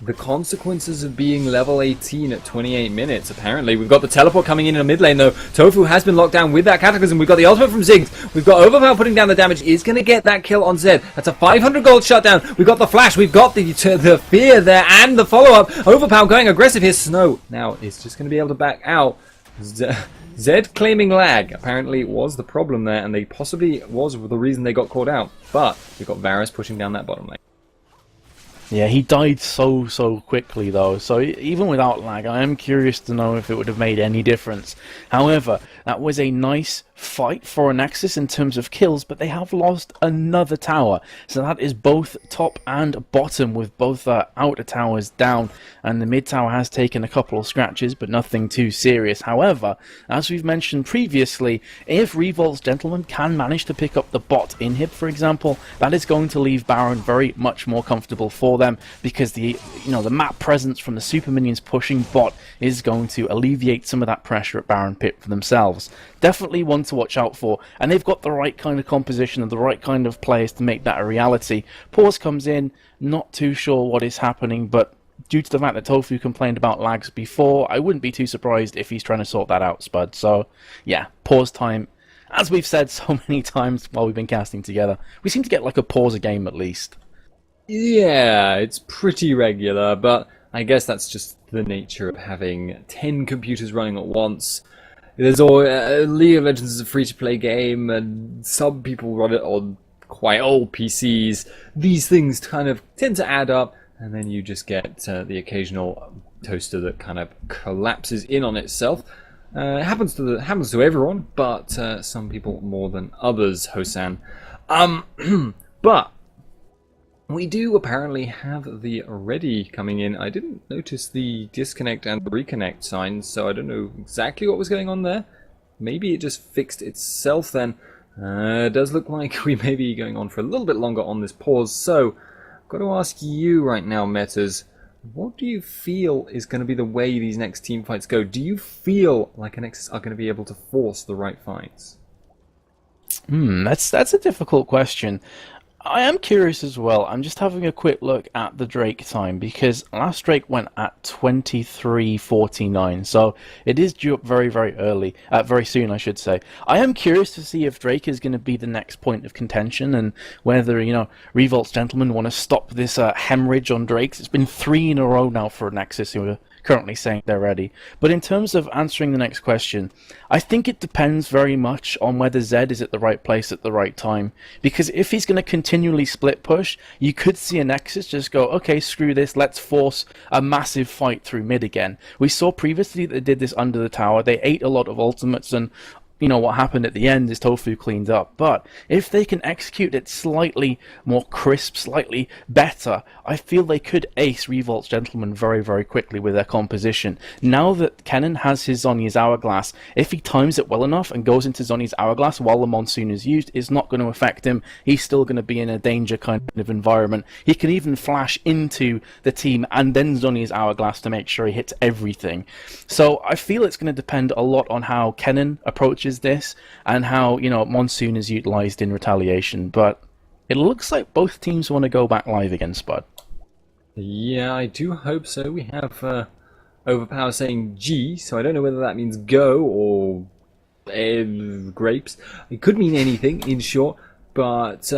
The consequences of being level 18 at 28 minutes, apparently. We've got the teleport coming in a mid lane, though. Tofu has been locked down with that Cataclysm. We've got the ultimate from Ziggs. We've got Overpower putting down the damage. Is going to get that kill on Zed. That's a 500 gold shutdown. We've got the flash. We've got the fear there and the follow-up. Overpower going aggressive here. Snow now is just going to be able to back out. Zed claiming lag apparently was the problem there, and they possibly was the reason they got caught out. But we've got Varus pushing down that bottom lane. Yeah, he died so quickly though, so even without lag, I am curious to know if it would have made any difference. However, that was a nice fight for Anexis in terms of kills, but they have lost another tower. So that is both top and bottom, with both outer towers down, and the mid tower has taken a couple of scratches, but nothing too serious. However, as we've mentioned previously, if Revolt's Gentleman can manage to pick up the bot inhib, for example, that is going to leave Baron very much more comfortable for them, because the map presence from the super minions pushing bot is going to alleviate some of that pressure at Baron pit for themselves. Definitely one to watch out for, and they've got the right kind of composition and the right kind of players to make that a reality. Pause comes in, not too sure what is happening, but due to the fact that Tofu complained about lags before, I wouldn't be too surprised if he's trying to sort that out, Spud. So yeah, pause time. As we've said so many times while we've been casting together, we seem to get like a pause a game at least. Yeah, it's pretty regular, but I guess that's just the nature of having 10 computers running at once. There's all League of Legends is a free-to-play game, and some people run it on quite old PCs. These things kind of tend to add up, and then you just get the occasional toaster that kind of collapses in on itself. It happens to everyone, but some people more than others, Hosan. But we do apparently have the ready coming in. I didn't notice the disconnect and reconnect signs, so I don't know exactly what was going on there. Maybe it just fixed itself then. It does look like we may be going on for a little bit longer on this pause, so I've got to ask you right now, Metas, what do you feel is going to be the way these next team fights go? Do you feel like Anexis are going to be able to force the right fights? That's a difficult question. I am curious as well. I'm just having a quick look at the Drake time, because last Drake went at 23:49, so it is due up very, very early, very soon, I should say. I am curious to see if Drake is going to be the next point of contention, and whether, Revolt's gentlemen want to stop this hemorrhage on Drakes. It's been 3 in a row now for Anexis, who are currently saying they're ready. But in terms of answering the next question, I think it depends very much on whether Zed is at the right place at the right time. Because if he's going to continually split push, you could see Anexis just go, okay, screw this, let's force a massive fight through mid again. We saw previously that they did this under the tower. They ate a lot of ultimates, and what happened at the end is Tofu cleaned up. But if they can execute it slightly more crisp, slightly better, I feel they could ace Revolt's gentlemen very, very quickly with their composition. Now that Kennen has his Zhonya's Hourglass, if he times it well enough and goes into Zhonya's Hourglass while the Monsoon is used, it's not going to affect him. He's still going to be in a danger kind of environment. He can even flash into the team and then Zhonya's Hourglass to make sure he hits everything. So I feel it's going to depend a lot on how Kennen approaches this and how Monsoon is utilized in retaliation. But it looks like both teams want to go back live again, Spud. Yeah, I do hope so. We have Overpower saying G, so I don't know whether that means go or grapes. It could mean anything, in short. But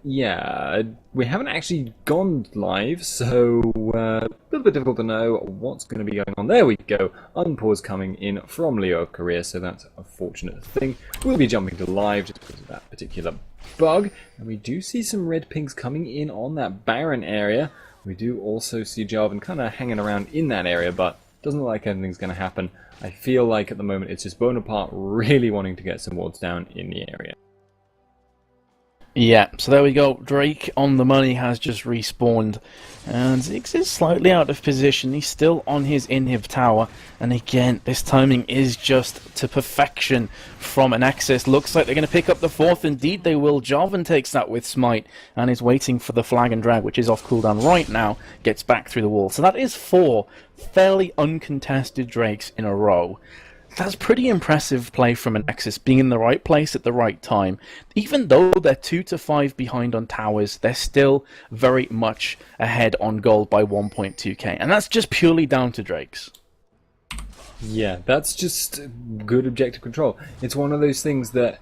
yeah, we haven't actually gone live, so a little bit difficult to know what's going to be going on. There we go. Unpause coming in from Leo of Korea, so that's a fortunate thing. We'll be jumping to live just because of that particular bug. And we do see some red pings coming in on that Baron area. We do also see Jarvan kind of hanging around in that area, but doesn't look like anything's going to happen. I feel like at the moment it's just Bonaparte really wanting to get some wards down in the area. Yeah, so there we go. Drake on the money has just respawned, and Ziggs is slightly out of position. He's still on his inhib tower, and again, this timing is just to perfection from Anexis. Looks like they're going to pick up the 4th. Indeed they will. Jarvan takes that with Smite, and is waiting for the flag and drag, which is off cooldown right now, gets back through the wall. So that is 4 fairly uncontested Drakes in a row. That's pretty impressive play from Anexis, being in the right place at the right time. Even though they're 2 to 5 behind on towers, they're still very much ahead on gold by 1.2k. And that's just purely down to Drakes. Yeah, that's just good objective control. It's one of those things that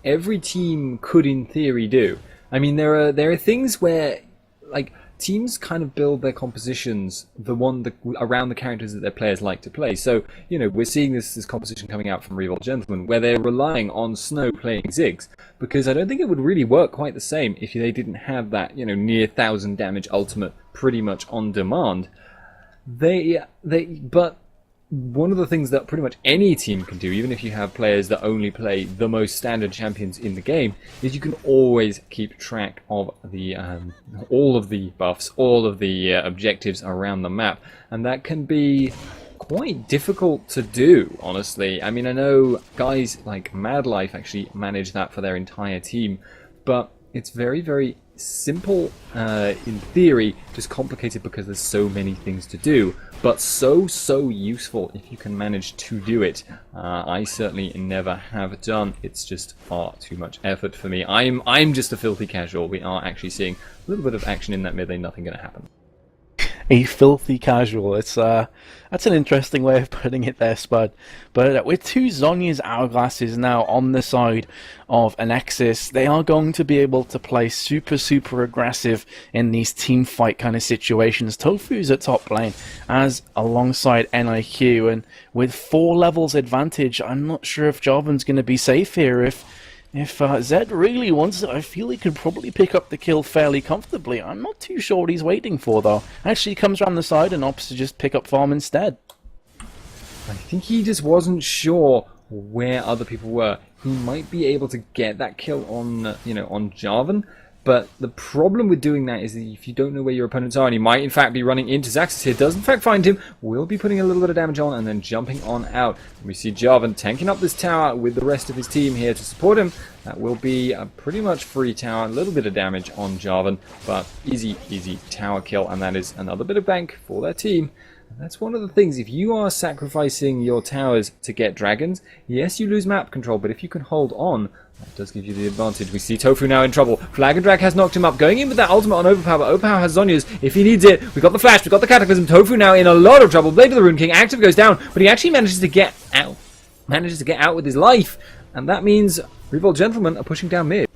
every team could, in theory, do. I mean, there are things where, like, teams kind of build their compositions around the characters that their players like to play. So, we're seeing this composition coming out from Revolt Gentlemen, where they're relying on Snow playing Ziggs, because I don't think it would really work quite the same if they didn't have that, near 1,000 damage ultimate pretty much on demand. But one of the things that pretty much any team can do, even if you have players that only play the most standard champions in the game, is you can always keep track of the all of the buffs, all of the objectives around the map, and that can be quite difficult to do, honestly. I mean, I know guys like Madlife actually manage that for their entire team, but it's very, very simple in theory, just complicated because there's so many things to do, but so useful if you can manage to do it. I certainly never have done. It's just far too much effort for me. I'm just a filthy casual. We are actually seeing a little bit of action in that mid lane, nothing going to happen. A filthy casual. That's an interesting way of putting it there, Spud. But with two Zhonya's Hourglasses now on the side of Anexis, they are going to be able to play super aggressive in these team fight kind of situations. Tofu's at top lane as alongside NIQ, and with 4 levels advantage, I'm not sure if Jarvan's going to be safe here. If Zed really wants it, I feel he could probably pick up the kill fairly comfortably. I'm not too sure what he's waiting for, though. Actually, he comes around the side and opts to just pick up farm instead. I think he just wasn't sure where other people were. He might be able to get that kill on, on Jarvan. But the problem with doing that is that if you don't know where your opponents are, and he might in fact be running into Xaxis here, does in fact find him, will be putting a little bit of damage on and then jumping on out. We see Jarvan tanking up this tower with the rest of his team here to support him. That will be a pretty much free tower, a little bit of damage on Jarvan, but easy tower kill, and that is another bit of bank for their team. That's one of the things, if you are sacrificing your towers to get dragons, yes, you lose map control, but if you can hold on, that does give you the advantage. We see Tofu now in trouble. Flag and Drag has knocked him up, going in with that ultimate on Overpower, but Overpower has Zhonya's if he needs it. We've got the Flash, we've got the Cataclysm. Tofu now in a lot of trouble. Blade of the Rune King, active goes down, but he actually manages to get out. With his life, and that means Revolt Gentlemen are pushing down mid.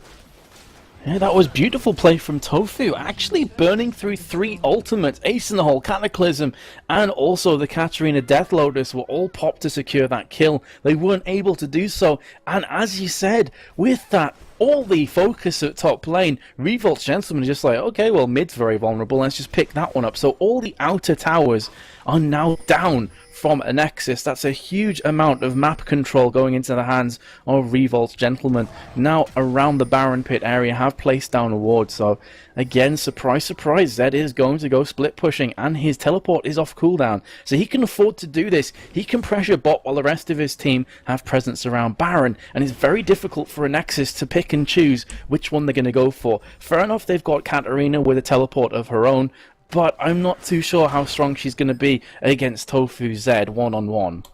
Yeah, that was beautiful play from Tofu, actually burning through 3 ultimates. Ace in the Hole, Cataclysm, and also the Katarina Death Lotus were all popped to secure that kill. They weren't able to do so, and as you said, with that, all the focus at top lane, Revolt's Gentleman is just like, okay, well, mid's very vulnerable, let's just pick that one up. So all the outer towers are now down from Anexis. That's a huge amount of map control going into the hands of Revolt's Gentlemen. Now around the Baron Pit area have placed down a ward, so again, surprise Zed is going to go split pushing, and his teleport is off cooldown, so he can afford to do this. He can pressure bot while the rest of his team have presence around Baron, and it's very difficult for Anexis to pick and choose which one they're going to go for. Fair enough, they've got Katarina with a teleport of her own, but I'm not too sure how strong she's going to be against Tofu Zed one-on-one.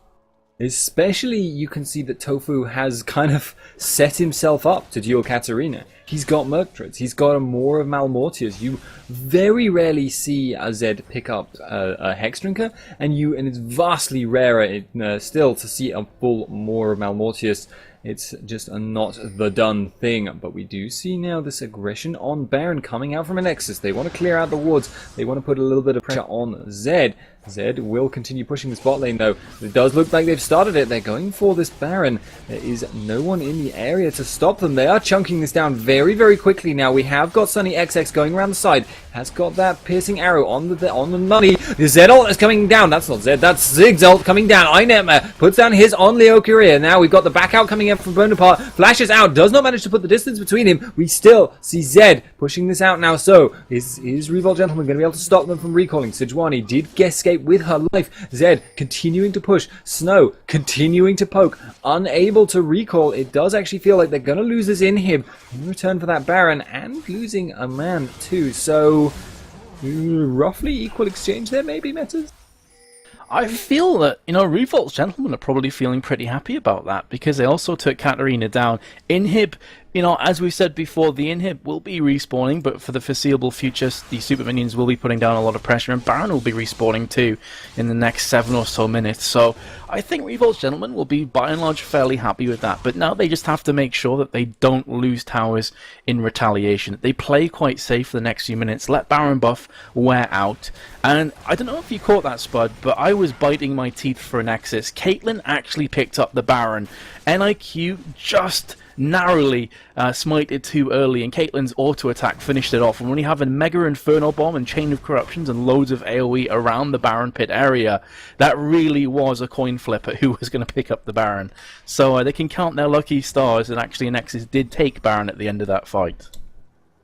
Especially, you can see that Tofu has kind of set himself up to duel Katarina. He's got Murktruds, he's got a Maw of Malmortius. You very rarely see a Zed pick up a Hex Drinker, and it's vastly rarer still to see a full Maw of Malmortius. It's just not the done thing, but we do see now this aggression on Baron coming out from Anexis. They want to clear out the wards, they want to put a little bit of pressure on Zed. Zed will continue pushing the spot lane though. It does look like they've started it. They're going for this Baron. There is no one in the area to stop them. They are chunking this down very quickly now. We have got Sunny XX going around the side. Has got that piercing arrow on the money. The Zed ult is coming down. That's not Zed. That's Zig's ult coming down. Einetmer puts down his on Leo Courier. Now we've got the back out coming in from Bonaparte. Flashes out. Does not manage to put the distance between him. We still see Zed pushing this out now. So is Revolt Gentleman going to be able to stop them from recalling? Sejuani did escape with her life. Zed continuing to push. Snow continuing to poke. Unable to recall. It does actually feel like they're going to lose this inhib in return for that Baron, and losing a man too. So roughly equal exchange there, maybe, Metas? I feel that, Revolt's Gentlemen are probably feeling pretty happy about that, because they also took Katarina down. Inhib, as we said before, the Inhib will be respawning, but for the foreseeable future, the super minions will be putting down a lot of pressure, and Baron will be respawning too in the next 7 or so minutes. So I think Revolt's Gentlemen will be, by and large, fairly happy with that. But now they just have to make sure that they don't lose towers in retaliation. They play quite safe for the next few minutes, let Baron buff wear out. And I don't know if you caught that, Spud, but I was biting my teeth for Anexis. Caitlyn actually picked up the Baron. NIQ just narrowly smited too early, and Caitlyn's auto attack finished it off. And when you have a Mega Inferno Bomb and Chain of Corruptions and loads of AoE around the Baron Pit area, that really was a coin flip at who was going to pick up the Baron. So they can count their lucky stars, and actually Anexis did take Baron at the end of that fight.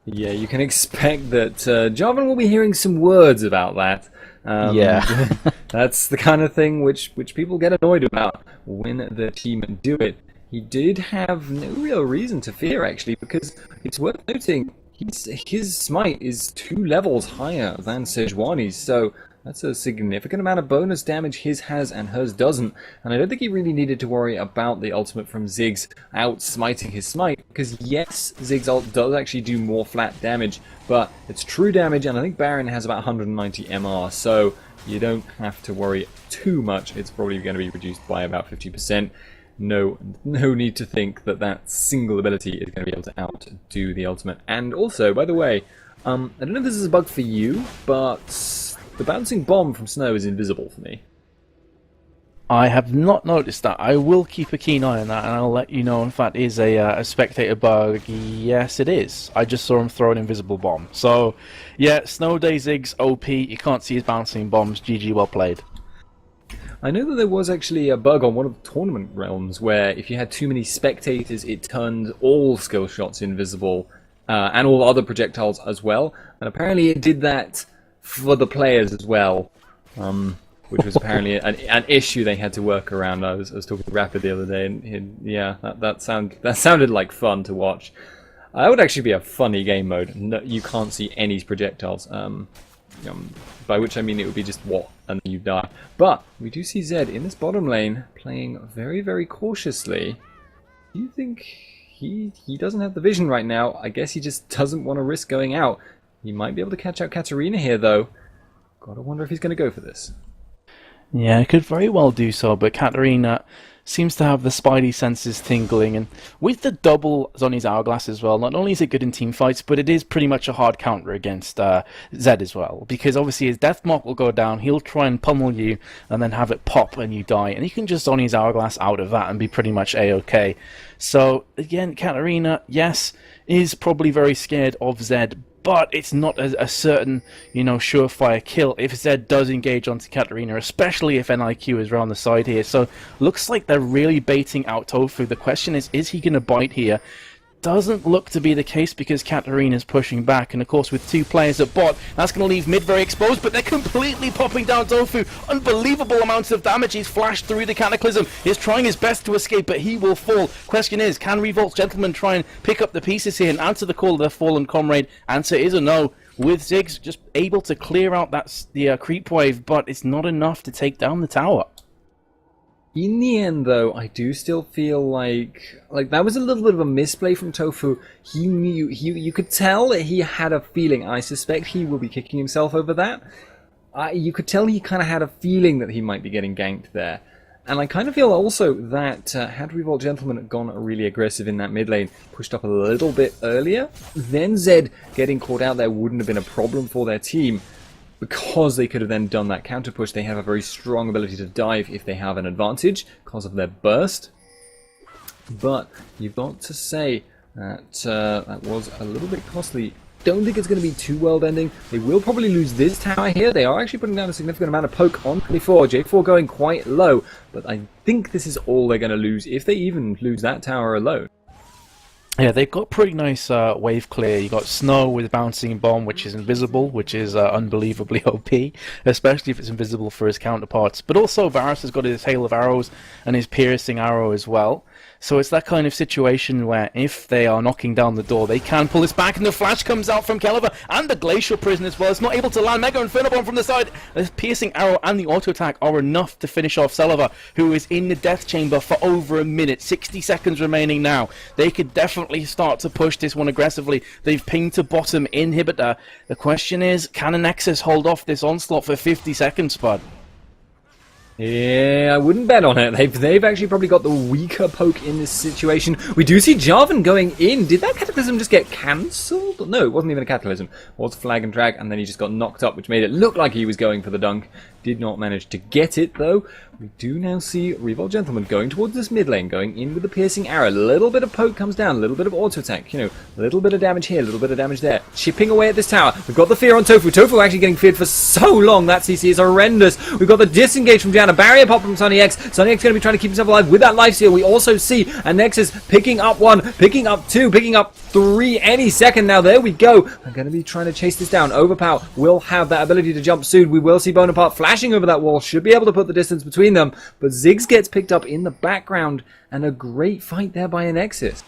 Yeah, you can expect that Jarvan will be hearing some words about that. Yeah. That's the kind of thing which people get annoyed about when the team do it. He did have no real reason to fear, actually, because it's worth noting his smite is 2 levels higher than Sejuani's, so That's a significant amount of bonus damage his has and hers doesn't. And I don't think he really needed to worry about the ultimate from Ziggs out-smiting his smite. Because yes, Ziggs ult does actually do more flat damage, but it's true damage, and I think Baron has about 190 MR, so you don't have to worry too much. It's probably going to be reduced by about 50%. No need to think that that single ability is going to be able to outdo the ultimate. And also, by the way, I don't know if this is a bug for you, but the bouncing bomb from Snow is invisible for me. I have not noticed that. I will keep a keen eye on that, and I'll let you know if that is a spectator bug. Yes, it is. I just saw him throw an invisible bomb. So, yeah, Snow Day Ziggs OP. You can't see his bouncing bombs. GG, well played. I know that there was actually a bug on one of the tournament realms where if you had too many spectators, it turned all skill shots invisible, and all other projectiles as well. And apparently it did that for the players as well, which was apparently an issue they had to work around. I was talking to Rapid the other day, and yeah, that sounded like fun to watch. That would actually be a funny game mode. No, you can't see any projectiles. By which I mean it would be just what, and then you die. But we do see Zed in this bottom lane playing very, very cautiously. Do you think he doesn't have the vision right now? I guess he just doesn't want to risk going out. He might be able to catch out Katarina here, though. Gotta wonder if he's going to go for this. Yeah, it could very well do so, but Katarina seems to have the spidey senses tingling, and with the double Zhonya's Hourglass as well, not only is it good in team fights, but it is pretty much a hard counter against Zed as well, because obviously his Death Mark will go down, he'll try and pummel you, and then have it pop and you die, and he can just Zhonya's Hourglass out of that and be pretty much A-OK. So, again, Katarina, yes, is probably very scared of Zed, but it's not a certain, surefire kill if Zed does engage onto Katarina, especially if NIQ is around the side here. So, looks like they're really baiting out Tofu. The question is he going to bite here? Doesn't look to be the case because Katarina's pushing back, and of course with two players at bot, that's going to leave mid very exposed, but they're completely popping down Tofu. Unbelievable amounts of damage. He's flashed through the Cataclysm. He's trying his best to escape, but he will fall. Question is, can Revolt's Gentleman try and pick up the pieces here and answer the call of their fallen comrade? Answer is a no. With Ziggs just able to clear out the creep wave, but it's not enough to take down the tower. In the end, though, I do still feel like that was a little bit of a misplay from Tofu. He knew, you could tell that he had a feeling. I suspect he will be kicking himself over that. You could tell he kind of had a feeling that he might be getting ganked there. And I kind of feel also that had Revolt Gentleman gone really aggressive in that mid lane, pushed up a little bit earlier, then Zed getting caught out there wouldn't have been a problem for their team. Because they could have then done that counter push, they have a very strong ability to dive if they have an advantage because of their burst. But you've got to say that that was a little bit costly. Don't think it's going to be too world-ending. They will probably lose this tower here. They are actually putting down a significant amount of poke on 24. J4 going quite low, but I think this is all they're going to lose if they even lose that tower alone. Yeah, they've got pretty nice wave clear. You got Snow with Bouncing Bomb, which is invisible, which is unbelievably OP, especially if it's invisible for his counterparts. But also Varus has got his Hail of Arrows and his Piercing Arrow as well. So it's that kind of situation where if they are knocking down the door, they can pull this back, and the flash comes out from Kelliver, and the Glacial Prison as well. It's not able to land. Mega Inferno Bomb from the side. The Piercing Arrow and the auto attack are enough to finish off Celiva, who is in the Death Chamber for over a minute. 60 seconds remaining now. They could definitely start to push this one aggressively. They've pinged to bottom Inhibitor. The question is, can Anexis hold off this onslaught for 50 seconds, Spud? Yeah, I wouldn't bet on it. They've actually probably got the weaker poke in this situation. We do see Jarvan going in. Did that Cataclysm just get cancelled? No, it wasn't even a Cataclysm. It was a flag and drag, and then he just got knocked up, which made it look like he was going for the dunk. Did not manage to get it, though. We do now see Revolt Gentleman going towards this mid lane, going in with the Piercing Arrow. A little bit of poke comes down, a little bit of auto attack, a little bit of damage here, a little bit of damage there. Chipping away at this tower. We've got the fear on Tofu. Tofu actually getting feared for so long. That CC is horrendous. We've got the disengage from Diana, barrier pop from Sonny X. Sonny X going to be trying to keep himself alive with that life seal. We also see Anexis picking up one, picking up two, picking up three any second now. There we go. They're going to be trying to chase this down. Overpower will have that ability to jump soon. We will see Bonaparte flashing over that wall. Should be able to put the distance between them. But Ziggs gets picked up in the background, and a great fight there by Anexis.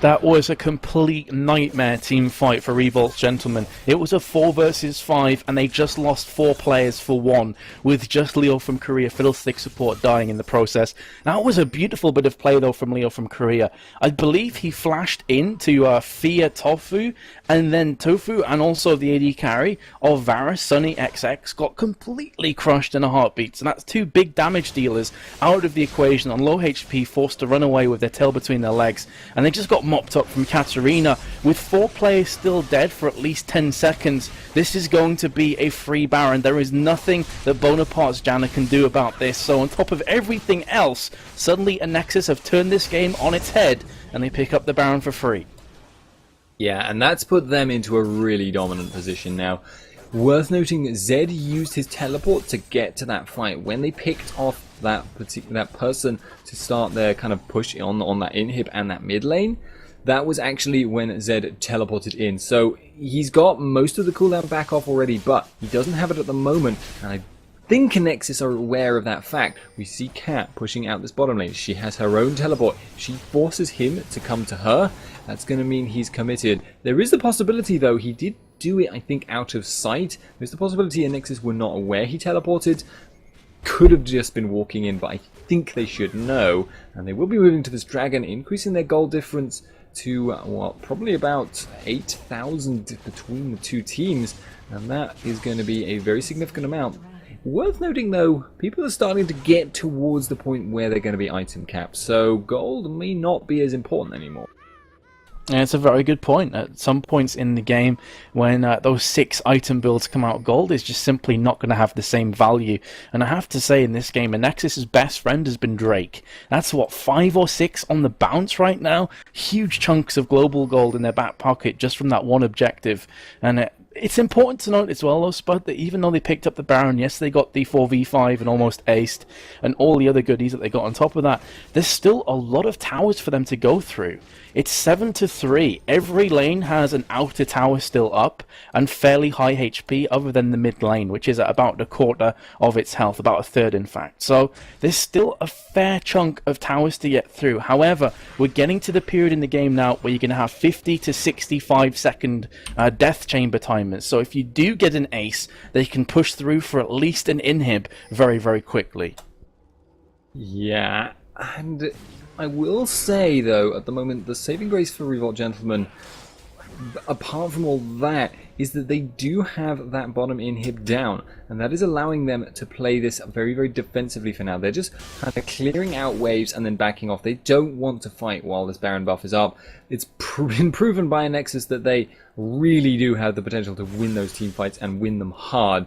That was a complete nightmare team fight for Revolt Gentlemen. It was a 4 versus 5, and they just lost 4 players for 1, with just Leo from Korea Fiddlestick support dying in the process. That was a beautiful bit of play, though, from Leo from Korea. I believe he flashed into Fia Tofu, and then Tofu, and also the AD carry of Varus, Sunny, XX, got completely crushed in a heartbeat. So that's 2 big damage dealers out of the equation on low HP, forced to run away with their tail between their legs, and they just got mopped up from Katarina. With 4 players still dead for at least 10 seconds, this is going to be a free Baron. There is nothing that Bonaparte's Janna can do about this. So on top of everything else, suddenly Anexis have turned this game on its head, and they pick up the Baron for free. Yeah, and that's put them into a really dominant position now. Worth noting, Zed used his teleport to get to that fight. When they picked off that person to start their kind of push on that inhib and that mid lane, that was actually when Zed teleported in. So he's got most of the cooldown back off already, but he doesn't have it at the moment. And I think Anexis are aware of that fact. We see Kat pushing out this bottom lane. She has her own teleport. She forces him to come to her. That's going to mean he's committed. There is the possibility, though, he did do it, I think, out of sight. There's the possibility Anexis were not aware he teleported. Could have just been walking in, but I think they should know. And they will be moving to this dragon, increasing their goal difference to, well, probably about 8,000 between the 2 teams. And that is going to be a very significant amount. Worth noting, though, people are starting to get towards the point where they're going to be item capped. So gold may not be as important anymore. Yeah, it's a very good point. At some points in the game, when those 6 item builds come out, gold is just simply not going to have the same value. And I have to say, in this game, Anexis' best friend has been Drake. That's, what, 5 or 6 on the bounce right now? Huge chunks of global gold in their back pocket just from that one objective. And it's important to note as well, though, Spud, that even though they picked up the Baron, yes, they got the 4v5 and almost aced, and all the other goodies that they got on top of that, there's still a lot of towers for them to go through. It's 7-3. Every lane has an outer tower still up, and fairly high HP, other than the mid lane, which is at about a quarter of its health, about a third in fact. So there's still a fair chunk of towers to get through. However, we're getting to the period in the game now where you're going to have 50 to 65 second death chamber timers. So if you do get an ace, they can push through for at least an inhib very, very quickly. Yeah, and I will say, though, at the moment, the saving grace for Revolt Gentlemen, apart from all that, is that they do have that bottom inhib down, and that is allowing them to play this very, very defensively for now. They're just kind of clearing out waves and then backing off. They don't want to fight while this Baron buff is up. It's been proven by Anexis that they really do have the potential to win those team fights and win them hard.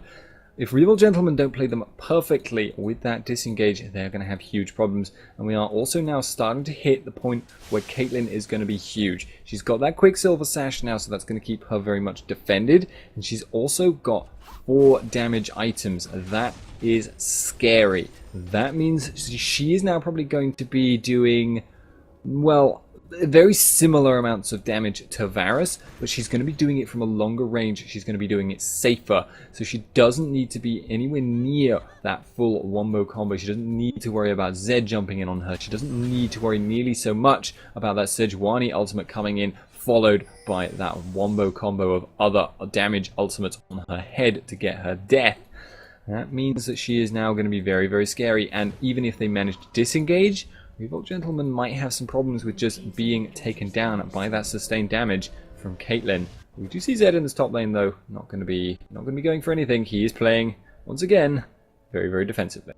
If Revolt Gentlemen don't play them perfectly with that disengage, they're going to have huge problems. And we are also now starting to hit the point where Caitlyn is going to be huge. She's got that Quicksilver Sash now, so that's going to keep her very much defended. And she's also got 4 damage items. That is scary. That means she is now probably going to be doing, well, very similar amounts of damage to Varus, but she's going to be doing it from a longer range. She's going to be doing it safer, so she doesn't need to be anywhere near that full wombo combo. She doesn't need to worry about Zed jumping in on her. She doesn't need to worry nearly so much about that Sejuani ultimate coming in, followed by that wombo combo of other damage ultimates on her head to get her death. That means that she is now going to be very, very scary, and even if they manage to disengage, Revolt Gentlemen might have some problems with just being taken down by that sustained damage from Caitlyn. We do see Zed in this top lane, though. Not going to be going for anything. He is playing, once again, very, very defensively.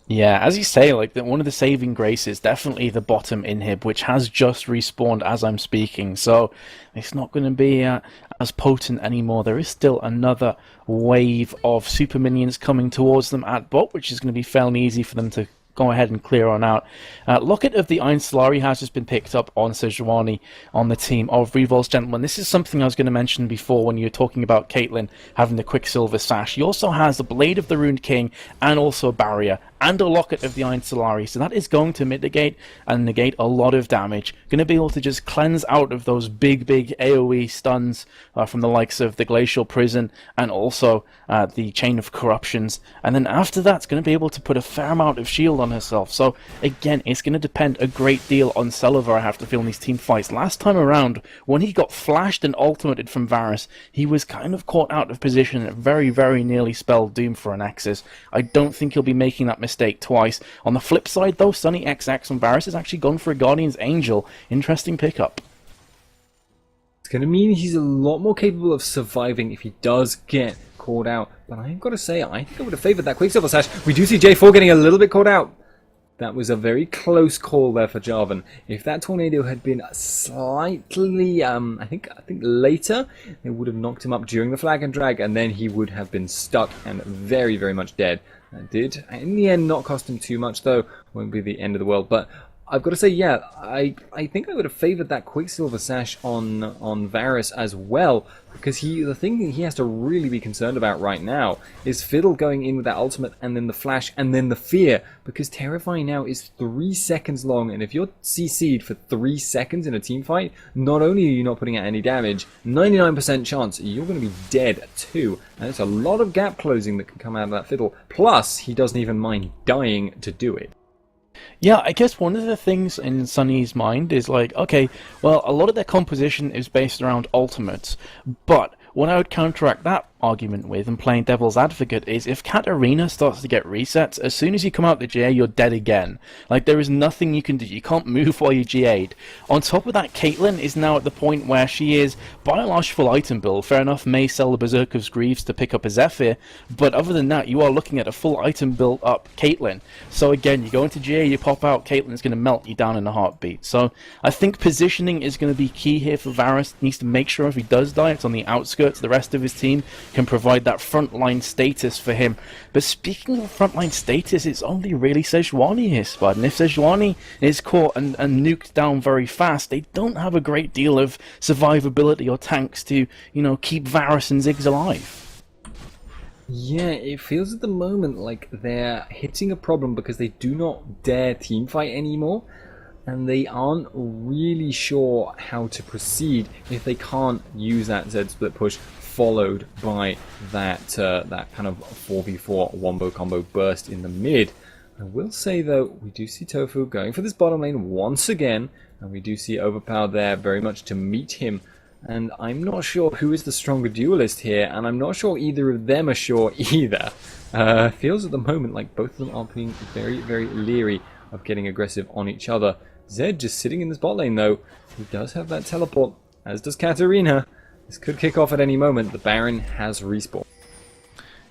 Yeah, as you say, like one of the saving graces, definitely the bottom inhib, which has just respawned as I'm speaking. So it's not going to be as potent anymore. There is still another wave of super minions coming towards them at bot, which is going to be fairly easy for them to go ahead and clear on out. Locket of the Iron Solari has just been picked up on Sejuani on the team of Revolt's Gentlemen. This is something I was going to mention before when you were talking about Caitlyn having the Quicksilver Sash. He also has the Blade of the Ruined King and also Barrier and a Locket of the Iron Solari, so that is going to mitigate and negate a lot of damage. Going to be able to just cleanse out of those big AoE stuns from the likes of the Glacial Prison and also the Chain of Corruptions, and then after that it's going to be able to put a fair amount of shield on herself. So again, it's going to depend a great deal on Celiver, I have to feel, in these team fights. Last time around, when he got flashed and ultimated from Varus, he was kind of caught out of position and very nearly spelled doom for Anexis. I don't think he'll be making that mistake twice. On the flip side though, Sunny XX and Varus has actually gone for a Guardian's Angel. Interesting pickup. It's going to mean he's a lot more capable of surviving if he does get caught out. But I've got to say, I think I would have favoured that Quicksilver Sash. We do see J4 getting a little bit caught out. That was a very close call there for Jarvan. If that tornado had been slightly, I think later, it would have knocked him up during the flag and drag, and then he would have been stuck and very much dead. That did, in the end, not cost him too much, though. Won't be the end of the world. But I've got to say, yeah, I think I would have favoured that Quicksilver Sash on Varus as well, because the thing that he has to really be concerned about right now is Fiddle going in with that ultimate and then the flash and then the fear, because Terrifying now is 3 seconds long, and if you're CC'd for 3 seconds in a team fight, not only are you not putting out any damage, 99% chance you're going to be dead too, and it's a lot of gap closing that can come out of that Fiddle, plus he doesn't even mind dying to do it. Yeah, I guess one of the things in Sunny's mind is like, okay, well, a lot of their composition is based around ultimates, but what I would counteract that argument with, and playing devil's advocate, is if Katarina starts to get resets, as soon as you come out the GA, you're dead again. Like, there is nothing you can do. You can't move while you GA'd. On top of that, Caitlyn is now at the point where she is, by and large, full item build. Fair enough, may sell the Berserker's Greaves to pick up a Zephyr, but other than that, you are looking at a full item build up Caitlyn. So again, you go into GA, you pop out, Caitlyn's going to melt you down in a heartbeat. So I think positioning is going to be key here for Varus. He needs to make sure if he does die, it's on the outskirts. The rest of his team can provide that frontline status for him. But speaking of frontline status, it's only really Sejuani here, Spud. And if Sejuani is caught and nuked down very fast, they don't have a great deal of survivability or tanks to, you know, keep Varus and Ziggs alive. Yeah, it feels at the moment like they're hitting a problem because they do not dare teamfight anymore, and they aren't really sure how to proceed if they can't use that Z split push followed by that that kind of 4v4 wombo combo burst in the mid. I will say though, we do see Tofu going for this bottom lane once again, and we do see Overpower there very much to meet him. And I'm not sure who is the stronger duelist here, and I'm not sure either of them are sure either. Feels at the moment like both of them are being very leery of getting aggressive on each other. Zed just sitting in this bot lane though. He does have that teleport, as does Katarina. This could kick off at any moment. The Baron has respawn.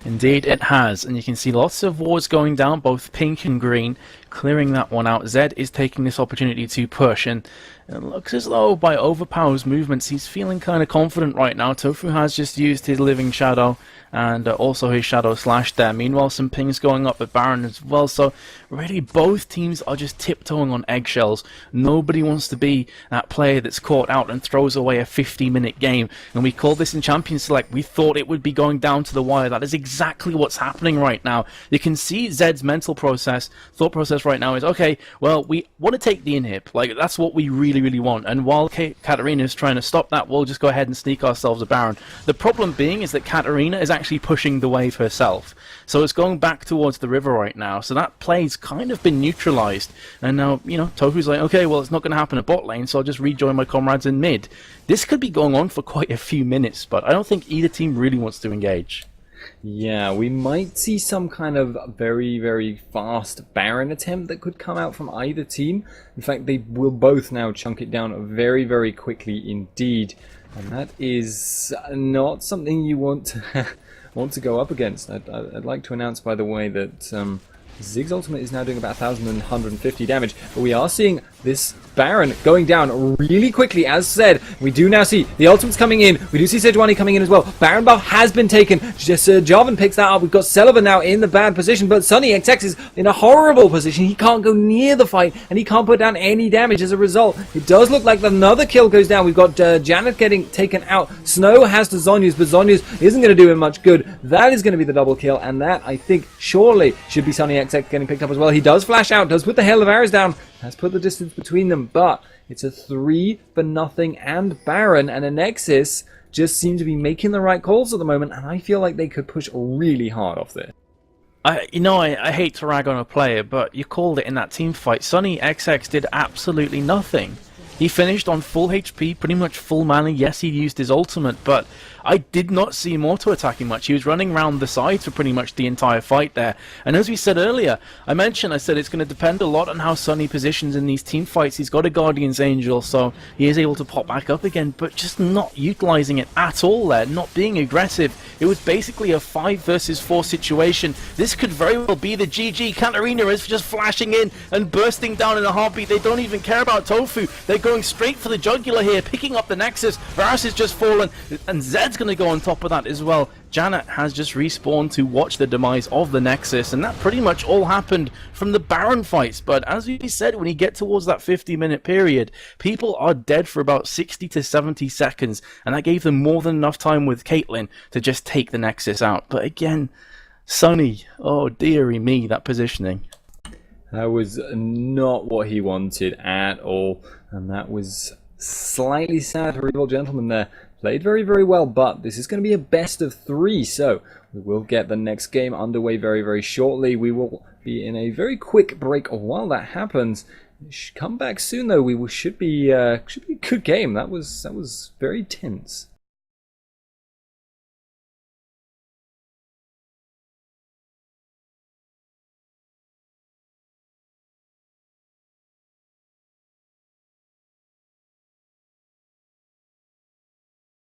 Indeed it has, and you can see lots of wards going down, both pink and green, clearing that one out. Zed is taking this opportunity to push, and it looks as though by Overpower's movements he's feeling kind of confident right now. Tofu has just used his Living Shadow and also his Shadow Slash there. Meanwhile, some pings going up at Baron as well, so really both teams are just tiptoeing on eggshells. Nobody wants to be that player that's caught out and throws away a 50-minute game, and we called this in Champions Select. We thought it would be going down to the wire. That is exactly what's happening right now. You can see Zed's mental process, thought process right now is, okay, well, we want to take the inhib. Like, that's what we really want, and while Katarina is trying to stop that, we'll just go ahead and sneak ourselves a Baron. The problem being is that Katarina is actually pushing the wave herself, so it's going back towards the river right now, so that play's kind of been neutralized, and now, you know, Tofu's like, okay, well, it's not going to happen at bot lane, so I'll just rejoin my comrades in mid. This could be going on for quite a few minutes, but I don't think either team really wants to engage. Yeah, we might see some kind of very fast Baron attempt that could come out from either team. In fact, they will both now chunk it down very quickly indeed, and that is not something you want to go up against. I'd like to announce, by the way, that Ziggs ultimate is now doing about 1,150 damage, but we are seeing this Baron going down really quickly. As said, we do now see the ultimates coming in. We do see Sejuani coming in as well. Baron buff has been taken. Just Jarvan picks that up. We've got Celiver now in the bad position, but Sunny XX is in a horrible position. He can't go near the fight, and he can't put down any damage as a result. It does look like another kill goes down. We've got Janet getting taken out. Snow has to Zonyas, but Zonyas isn't going to do him much good. That is going to be the double kill, and that, I think, surely should be Sunny XX getting picked up as well. He does flash out, does put the hail of arrows down, has put the distance between them, but it's a 3-0 and Baron, and Anexis just seem to be making the right calls at the moment, and I feel like they could push really hard off this. I hate to rag on a player, but you called it in that team fight. Sonny XX did absolutely nothing. He finished on full HP, pretty much full mana. Yes, he used his ultimate, but I did not see him auto-attacking much. He was running around the sides for pretty much the entire fight there. And as we said earlier, I said it's going to depend a lot on how Sonny positions in these team fights. He's got a Guardian's Angel, so he is able to pop back up again, but just not utilizing it at all there, not being aggressive. It was basically a 5 versus 4 situation. This could very well be the GG. Katarina is just flashing in and bursting down in a heartbeat. They don't even care about Tofu. They're going straight for the jugular here, picking up the Nexus. Varus has just fallen, and Zed's going to go on top of that as well. Janet has just respawned to watch the demise of the Nexus, and that pretty much all happened from the Baron fights. But as we said, when you get towards that 50-minute period, people are dead for about 60 to 70 seconds, and that gave them more than enough time with Caitlyn to just take the Nexus out. But again, Sonny, oh dearie me, that positioning. That was not what he wanted at all, and that was slightly sad for Evil Gentleman there. Played very, very well, but this is going to be a best of 3, so we will get the next game underway very, very shortly. We will be in a very quick break while that happens. Come back soon, though. Should be a good game. That was very tense.